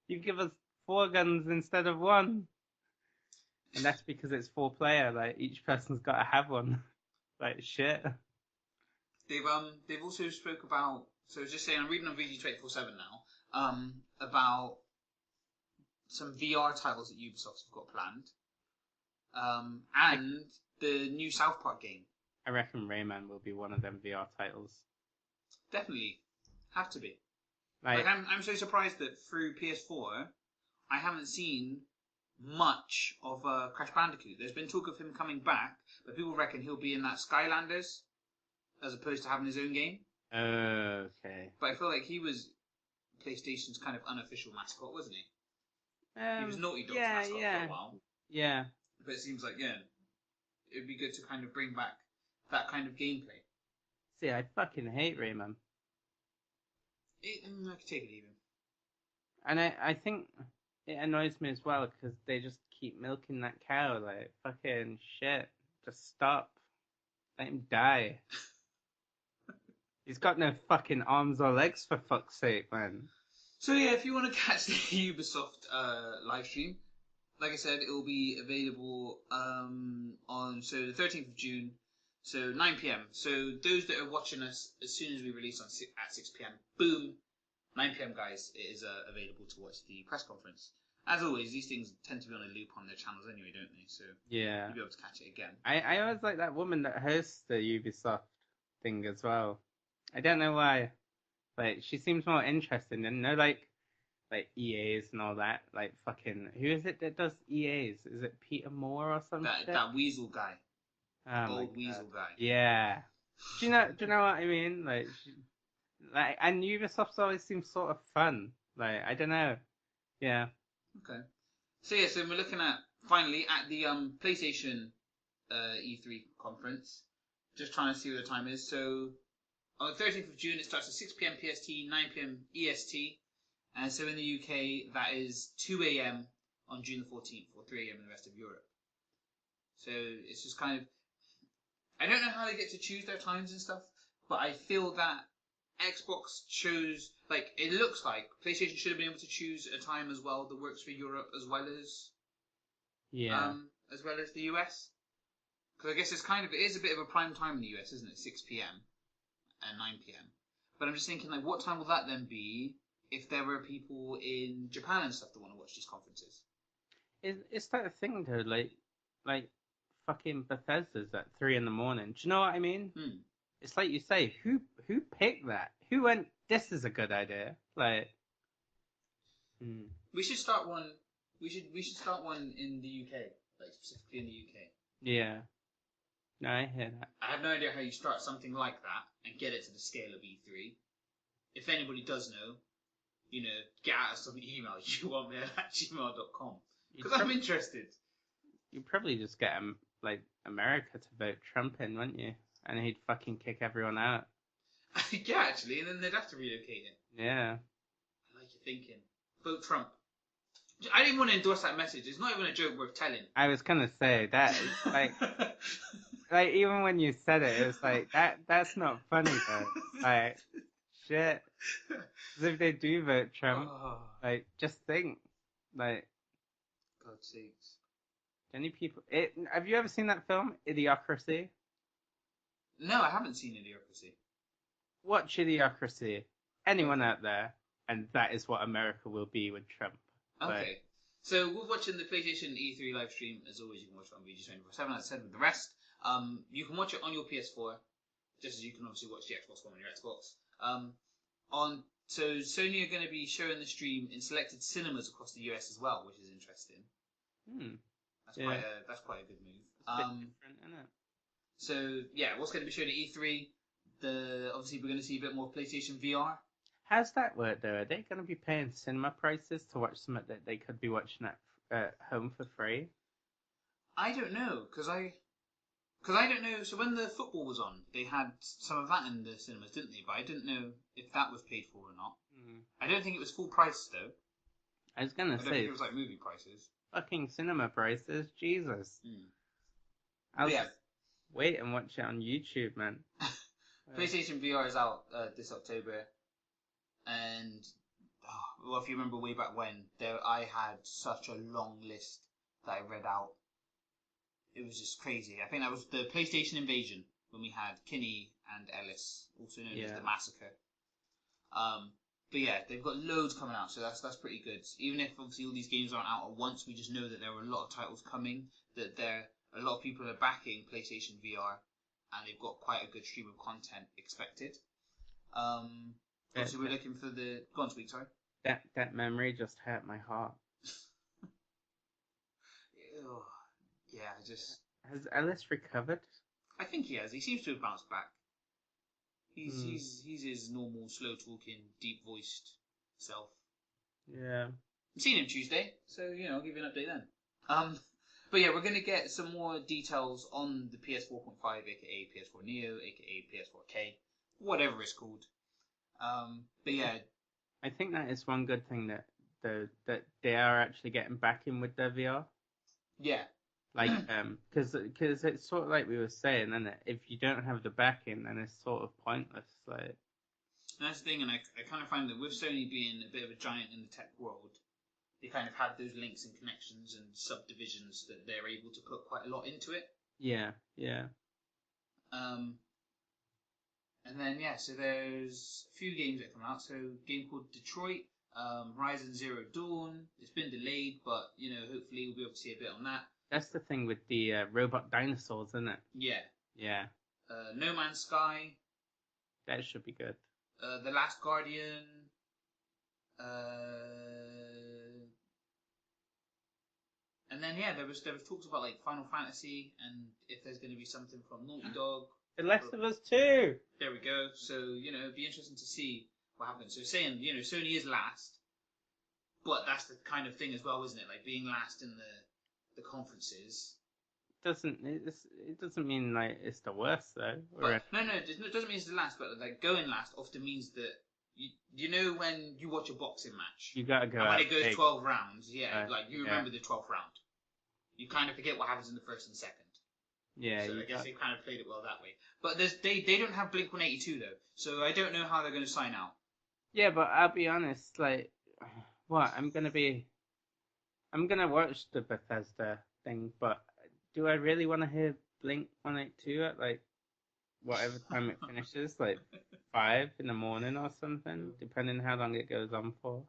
You give us 4 guns instead of 1, and that's because it's 4-player. Like each person's got to have one. Like shit. They've also spoke about, so just saying, I'm reading on VG247 now, about some VR titles that Ubisoft have got planned, and the new South Park game. I reckon Rayman will be one of them VR titles. Definitely, have to be. Like I'm so surprised that through PS4, I haven't seen much of Crash Bandicoot. There's been talk of him coming back, but people reckon he'll be in that Skylanders as opposed to having his own game. Okay. But I feel like he was PlayStation's kind of unofficial mascot, wasn't he? He was Naughty Dog's mascot for a while. Yeah. But it seems like, yeah, it'd be good to kind of bring back that kind of gameplay. See, I fucking hate Rayman. I could take it even. And I think it annoys me as well because they just keep milking that cow. Like, fucking shit. Just stop. Let him die. He's got no fucking arms or legs, for fuck's sake, man. So yeah, if you want to catch the Ubisoft live stream, like I said, it will be available on the 13th of June, so 9 p.m. So those that are watching us as soon as we release at 6 p.m, boom, 9 p.m, guys, it is available to watch the press conference. As always, these things tend to be on a loop on their channels anyway, don't they? So yeah, you'll be able to catch it again. I always like that woman that hosts the Ubisoft thing as well. I don't know why. Like, she seems more interesting than, like EAs and all that. Like, fucking, who is it that does EAs? Is it Peter Moore or something? That weasel guy. Oh, Old weasel guy. Yeah. Do you know what I mean? Like, and Ubisoft always seems sort of fun. Like, I don't know. Yeah. Okay. So yeah, so we're looking at, finally, at the PlayStation E3 conference. Just trying to see what the time is. So on the 13th of June, it starts at 6 p.m. PST, 9 p.m. EST. And so in the UK, that is 2 a.m. on June the 14th, or 3 a.m. in the rest of Europe. So it's just kind of, I don't know how they get to choose their times and stuff, but I feel that Xbox chose, like, it looks like PlayStation should have been able to choose a time as well that works for Europe as well as the US. Because I guess it is a bit of a prime time in the US, isn't it? 6 p.m. and 9 p.m. But I'm just thinking, like, what time will that then be if there were people in Japan and stuff that want to watch these conferences? It's that thing though, like fucking Bethesda's at 3 a.m. Do you know what I mean? It's like you say, who picked that? Who went, this is a good idea? Like, we should start one. We should start one in the UK, like specifically in the UK. Yeah. No, I hear that. I have no idea how you start something like that and get it to the scale of E3. If anybody does know, get at us on the email, uwattmail@gmail.com. Because I'm interested. You'd probably just get America to vote Trump in, wouldn't you? And he'd fucking kick everyone out. Yeah, actually, and then they'd have to relocate it. Yeah. I like your thinking. Vote Trump. I didn't want to endorse that message. It's not even a joke worth telling. I was gonna say that, like even when you said it, it was like that's not funny though. Like, shit. As if they do vote Trump, like, just think, like, God's sakes. any people. Have you ever seen that film, Idiocracy? No, I haven't seen Idiocracy. Watch Idiocracy. Anyone out there, and that is what America will be with Trump. Okay. So we're watching the PlayStation E3 live stream. As always, you can watch it on VG247, as I said with the rest. You can watch it on your PS4, just as you can obviously watch the Xbox One on your Xbox. So Sony are going to be showing the stream in selected cinemas across the US as well, which is interesting. That's quite a good move. Different, isn't it? So yeah, what's going to be shown at E3? Obviously we're going to see a bit more PlayStation VR. How's that work though? Are they going to be paying cinema prices to watch something that they could be watching at home for free? I don't know, because I don't know. So when the football was on, they had some of that in the cinemas, didn't they? But I didn't know if that was paid for or not. I don't think it was full price though. I was gonna I don't think it was like movie prices. Fucking cinema prices, Jesus. I'll just wait and watch it on YouTube, man. PlayStation VR is out this October, and well, if you remember way back when, I had such a long list that I read out. It was just crazy. I think that was the PlayStation Invasion when we had Kinney and Ellis, also known as the Massacre. But yeah, they've got loads coming out, so that's pretty good. Even if obviously all these games aren't out at once, we just know that there are a lot of titles coming. That a lot of people are backing PlayStation VR, and they've got quite a good stream of content expected. Obviously, we're looking for the. Go on, Squeak, sorry. That memory just hurt my heart. Yeah, Has Ellis recovered? I think he has. He seems to have bounced back. He's his normal, slow talking, deep voiced self. Yeah. I've seen him Tuesday, so I'll give you an update then. But yeah, we're gonna get some more details on the PS4.5, aka PS4 Neo, aka PS4K, whatever it's called. But yeah, I think that is one good thing that they are actually getting back in with their VR. Yeah. Like, because it's sort of like we were saying, isn't it? If you don't have the backing, then it's sort of pointless. Like, and that's the thing, and I kind of find that with Sony being a bit of a giant in the tech world, they kind of have those links and connections and subdivisions that they're able to put quite a lot into it. Yeah. And then so there's a few games that come out. So a game called Detroit, Horizon Zero Dawn. It's been delayed, but hopefully we'll be able to see a bit on that. That's the thing with the robot dinosaurs, isn't it? Yeah. No Man's Sky. That should be good. The Last Guardian. And then there was talks about like Final Fantasy and if there's going to be something from Naughty Dog. The Last of Us 2. There we go. So it'd be interesting to see what happens. So saying Sony is last, but that's the kind of thing as well, isn't it? Like being last in the conferences. It doesn't mean like it's the worst though. No, it doesn't mean it's the last. But like going last often means that when you watch a boxing match, you gotta go. And when it goes 12 rounds, like you remember the 12th round. You kind of forget what happens in the first and second. Yeah. So I guess they kind of played it well that way. But they don't have Blink-182 though, so I don't know how they're going to sign out. Yeah, but I'll be honest. Like, what I'm gonna watch the Bethesda thing, but do I really want to hear Blink-182 at like whatever time it finishes, like 5 in the morning or something, depending on how long it goes on for?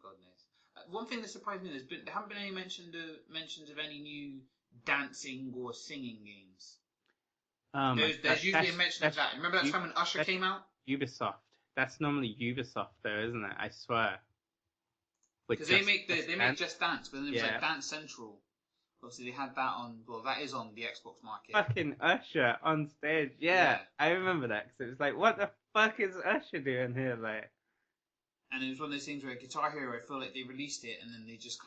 God knows. One thing that surprised me there haven't been any mentions of any new dancing or singing games. There's usually a mention of that. Remember that time when Usher came out? Ubisoft. That's normally Ubisoft, though, isn't it? I swear. Because they make Just Dance, but then it was like Dance Central. Obviously, they had that on. Well, that is on the Xbox market. Fucking Usher on stage. Yeah. I remember that because it was like, what the fuck is Usher doing here, like? And it was one of those things where Guitar Hero, I feel like they released it and then they just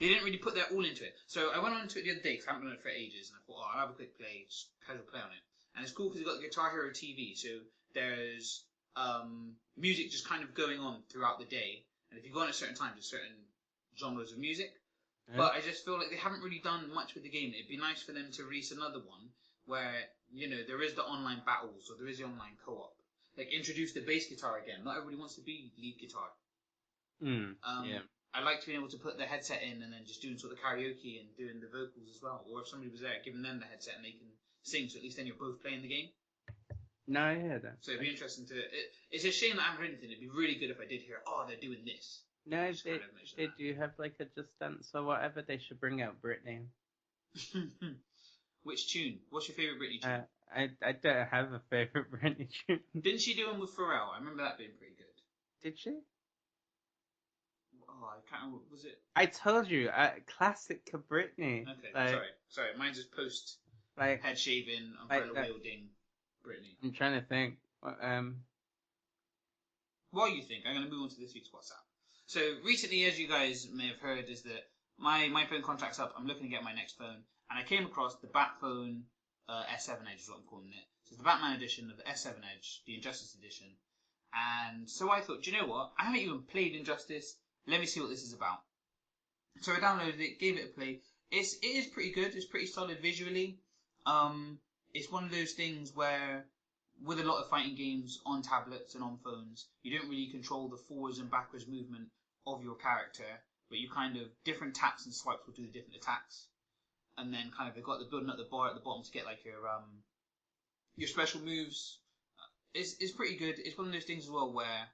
they didn't really put their all into it. So I went on to it the other day because I haven't done it for ages, and I thought, I'll have a quick play, just casual play on it. And it's cool because you've got the Guitar Hero TV, so there's music just kind of going on throughout the day. And if you go on at certain times, there's certain genres of music. But I just feel like they haven't really done much with the game. It'd be nice for them to release another one where, there is the online battles or there is the online co-op. Like, introduce the bass guitar again. Not everybody wants to be lead guitar. Yeah. I like to be able to put the headset in and then just doing sort of karaoke and doing the vocals as well. Or if somebody was there, giving them the headset and they can sing, so at least then you're both playing the game. No, yeah, that. So it'd be interesting to... It's a shame that I haven't heard anything. It'd be really good if I did hear, they're doing this. No, they do have like a Just Dance or whatever. They should bring out Britney. Which tune? What's your favourite Britney tune? I don't have a favourite Britney tune. Didn't she do one with Pharrell? I remember that being pretty good. Did she? Oh, I can't remember. Was it? I told you, classic Britney. Okay, like, sorry. Mine's just post like head shaving, umbrella wielding Britney. I'm trying to think. While you think, I'm going to move on to this week's WhatsApp. So recently, as you guys may have heard, is that my phone contract's up. I'm looking to get my next phone, and I came across the Batphone S7 Edge, is what I'm calling it. So it's the Batman edition of the S7 Edge, the Injustice edition. And so I thought, do you know what? I haven't even played Injustice. Let me see what this is about. So I downloaded it, gave it a play. It is pretty good. It's pretty solid visually. It's one of those things where, with a lot of fighting games on tablets and on phones, you don't really control the forwards and backwards movement of your character, but you kind of, different taps and swipes will do the different attacks. And then kind of they've got the building up the bar at the bottom to get like your special moves. It's pretty good. It's one of those things as well where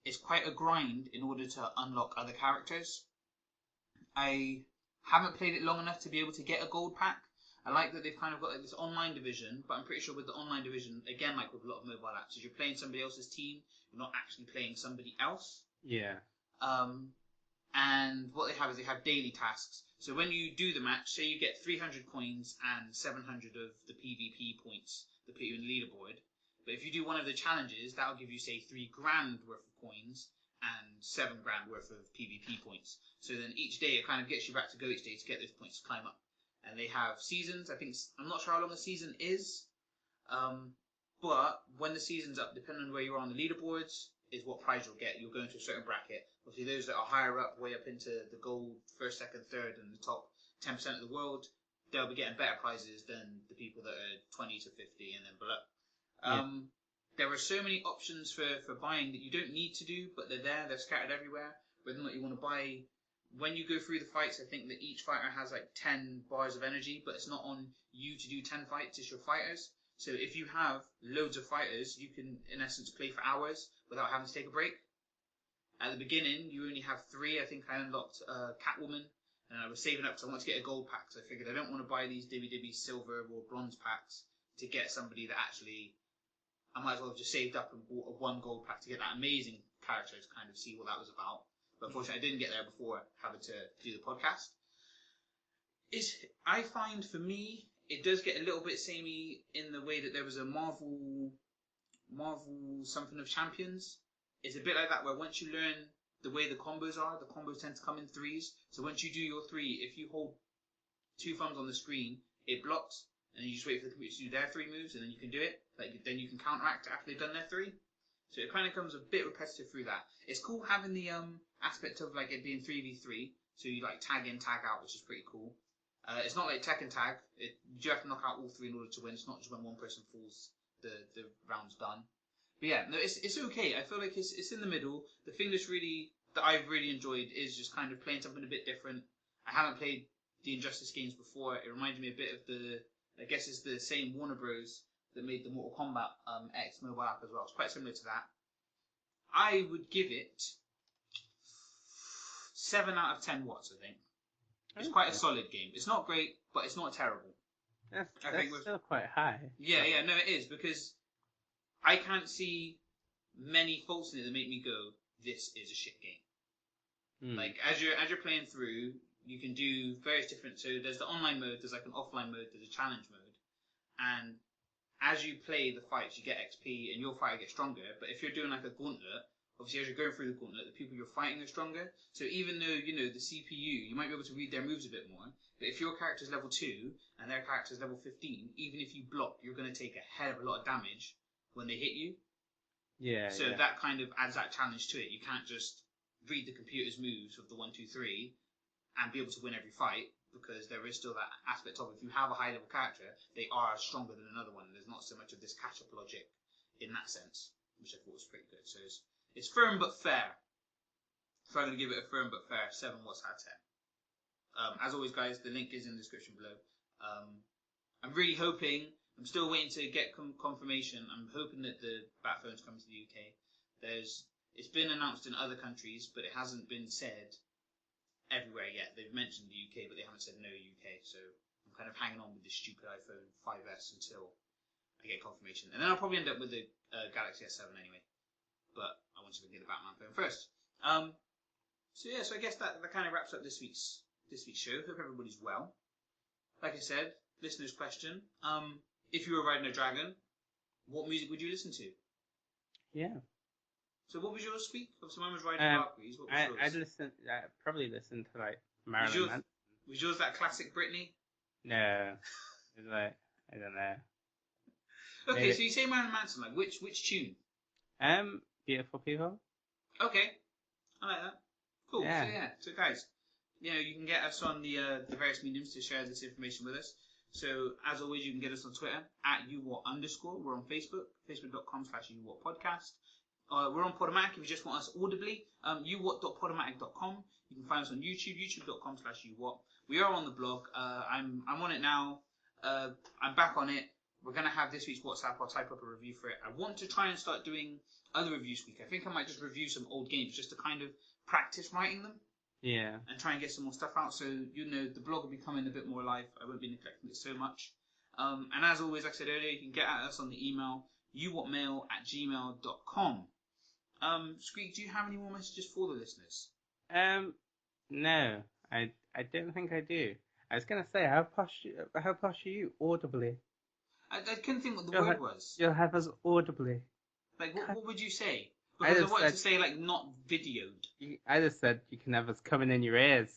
it's quite a grind in order to unlock other characters. I haven't played it long enough to be able to get a gold pack. I like that they've kind of got like this online division, but I'm pretty sure with the online division, again, like with a lot of mobile apps, is you're playing somebody else's team, you're not actually playing somebody else. Yeah. And what they have is they have daily tasks. So when you do the match, say you get 300 coins and 700 of the PvP points that put you in the leaderboard. But if you do one of the challenges, that'll give you, say, 3 grand worth of coins and 7 grand worth of PvP points. So then each day it kind of gets you back to go each day to get those points to climb up. And they have seasons. I'm not sure how long a season is. But when the season's up, depending on where you are on the leaderboards, is what prize you'll get. You'll go into a certain bracket. Obviously, those that are higher up, way up into the gold, first, second, third, and the top 10% of the world, they'll be getting better prizes than the people that are 20 to 50 and then below. There are so many options for buying that you don't need to do, but they're scattered everywhere. Whether or not you want to buy, when you go through the fights, I think that each fighter has like 10 bars of energy, but it's not on you to do 10 fights, it's your fighters. So if you have loads of fighters, you can, in essence, play for hours without having to take a break. At the beginning, you only have 3. I think I unlocked Catwoman, and I was saving up because I wanted to get a gold pack. So I figured I don't want to buy these Dibby silver or bronze packs to get somebody that actually, I might as well have just saved up and bought a 1 gold pack to get that amazing character to kind of see what that was about. But unfortunately, I didn't get there before having to do the podcast. I find, for me, it does get a little bit samey in the way that there was a Marvel something of Champions. It's a bit like that, where once you learn the way the combos are, the combos tend to come in 3s. So once you do your 3, if you hold 2 thumbs on the screen, it blocks, and you just wait for the computer to do their 3 moves, and then you can do it. Then you can counteract after they've done their 3. So it kind of comes a bit repetitive through that. It's cool having the aspect of like it being 3v3, so you like tag in, tag out, which is pretty cool. It's not like Tekken Tag. You do have to knock out all 3 in order to win. It's not just when one person falls, the round's done. But yeah, no, it's okay. I feel like it's in the middle. The thing that I've really enjoyed is just kind of playing something a bit different. I haven't played the Injustice games before. It reminded me a bit of I guess it's the same Warner Bros. That made the Mortal Kombat X mobile app as well. It's quite similar to that. I would give it 7 out of 10 watts, I think. It's quite a solid game. It's not great, but it's not terrible. That's still quite high. Yeah, no, it is, because I can't see many faults in it that make me go, this is a shit game. Like, as you're playing through, you can do various different, so there's the online mode, there's like an offline mode, there's a challenge mode, and as you play the fights, you get XP and your fighter gets stronger. But if you're doing like a gauntlet, obviously as you're going through the gauntlet, the people you're fighting are stronger. So even though, the CPU, you might be able to read their moves a bit more. But if your character's level 2 and their character's level 15, even if you block, you're going to take a hell of a lot of damage when they hit you. Yeah. So that kind of adds that challenge to it. You can't just read the computer's moves of the 1, 2, 3 and be able to win every fight, because there is still that aspect of, if you have a high level character, they are stronger than another one. There's not so much of this catch up logic in that sense, which I thought was pretty good. So it's firm but fair. So I'm going to give it a firm but fair 7 watts out of 10. As always, guys, the link is in the description below. I'm really hoping, I'm still waiting to get confirmation. I'm hoping that the bat phone's coming to the UK. It's been announced in other countries, but it hasn't been said everywhere yet. They've mentioned the UK, but they haven't said no UK. So I'm kind of hanging on with the stupid iPhone 5S until I get confirmation. And then I'll probably end up with the Galaxy S7 anyway. But I want to get the Batman phone first. So I guess that kind of wraps up this week's show. Hope everybody's well. Like I said, listener's question. If you were riding a dragon, what music would you listen to? Yeah. So what was yours, Squeak? Obviously mine was Riding Valkyries. What was yours? I'd probably listen to like Marilyn Manson. Was yours that classic Britney? No. It's like, I don't know. Okay, Maybe. so you say Marilyn Manson, like which tune? Beautiful People. Okay, I like that. Cool. Yeah. So guys, you can get us on the various mediums to share this information with us. So as always, you can get us on Twitter at @uwatt_. We're on Facebook, facebook.com/uwattpodcast. We're on Podomatic if you just want us audibly. uwatt.podomatic.com. You can find us on YouTube, youtube.com/uwatt. We are on the blog. I'm on it now. I'm back on it. We're going to have this week's WhatsApp. I'll type up a review for it. I want to try and start doing other reviews this week. I think I might just review some old games just to kind of practice writing them. Yeah. And try and get some more stuff out. So, the blog will be coming a bit more alive. I won't be neglecting it so much. And as always, like I said earlier, you can get at us on the email, uwattmail@gmail.com. Squeak, do you have any more messages for the listeners? No. I don't think I do. I was going to say, how posh are you audibly? I couldn't think what the word was. You'll have us audibly. Like, what would you say? Because I wanted to say, like, not videoed. I just said you can have us coming in your ears.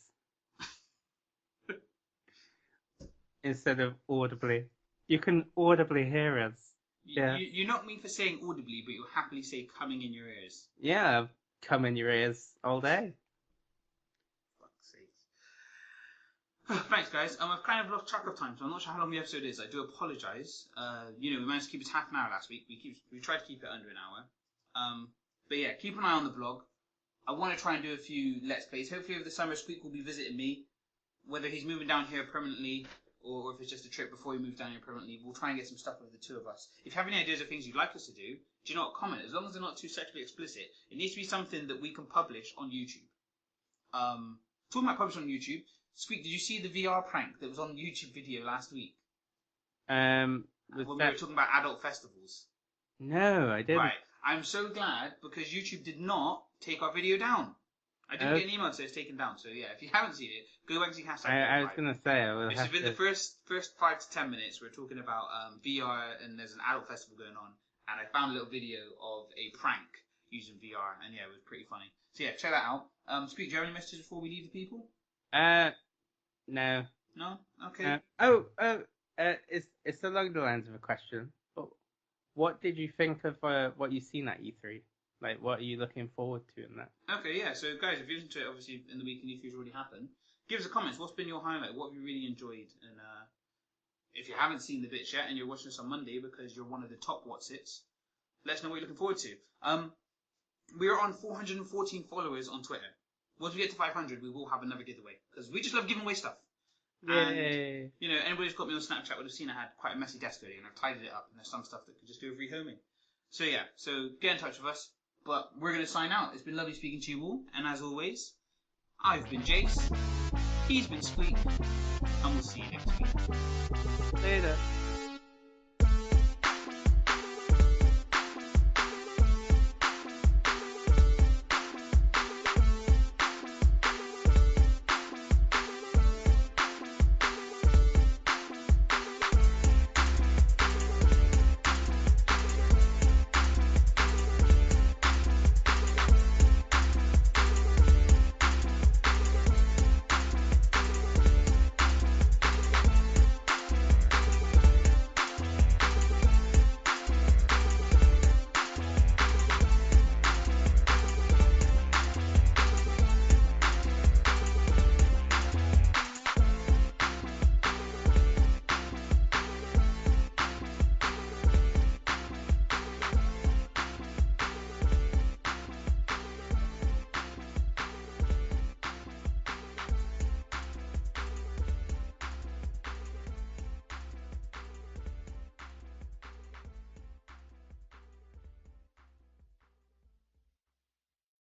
Instead of audibly. You can audibly hear us. Yeah. You knock me for saying audibly, but you'll happily say coming in your ears. Yeah, I've come in your ears all day. Fuck's sake. Thanks, guys. I've kind of lost track of time, so I'm not sure how long the episode is. I do apologise. We managed to keep it half an hour last week. We tried to keep it under an hour. But yeah, keep an eye on the blog. I want to try and do a few Let's Plays. Hopefully over the summer, Squeak will be visiting me. Whether he's moving down here permanently or if it's just a trip before he moves down here permanently, we'll try and get some stuff with the two of us. If you have any ideas of things you'd like us to do you know what? Comment. As long as they're not too sexually explicit, it needs to be something that we can publish on YouTube. Talking about publishing on YouTube, Squeak, did you see the VR prank that was on the YouTube video last week? When we were talking about adult festivals. No, I didn't. Right. I'm so glad because YouTube did not take our video down. I didn't get an email that says taken down. So yeah, if you haven't seen it, go back to the hashtag. I was going to say, this has been the first 5 to 10 minutes. We're talking about VR and there's an adult festival going on. And I found a little video of a prank using VR. And yeah, it was pretty funny. So yeah, check that out. Squeak, do you have any messages before we leave the people? No. No? Okay. It's along the lines of a question. But what did you think of what you've seen at E3? Like, what are you looking forward to in that? Okay, yeah. So, guys, if you listen to it, obviously, in the week in E3's already happened, give us a comment. What's been your highlight? What have you really enjoyed? And if you haven't seen the bits yet and you're watching us on Monday because you're one of the top Whatsits, let us know what you're looking forward to. We are on 414 followers on Twitter. Once we get to 500, we will have another giveaway because we just love giving away stuff. Yay! And, anybody who's got me on Snapchat would have seen I had quite a messy desk earlier and I've tidied it up and there's some stuff that could just do with rehoming. So, yeah. So, get in touch with us. But we're going to sign out. It's been lovely speaking to you all. And as always, I've been Jace. He's been Squeak. And we'll see you next week. Later.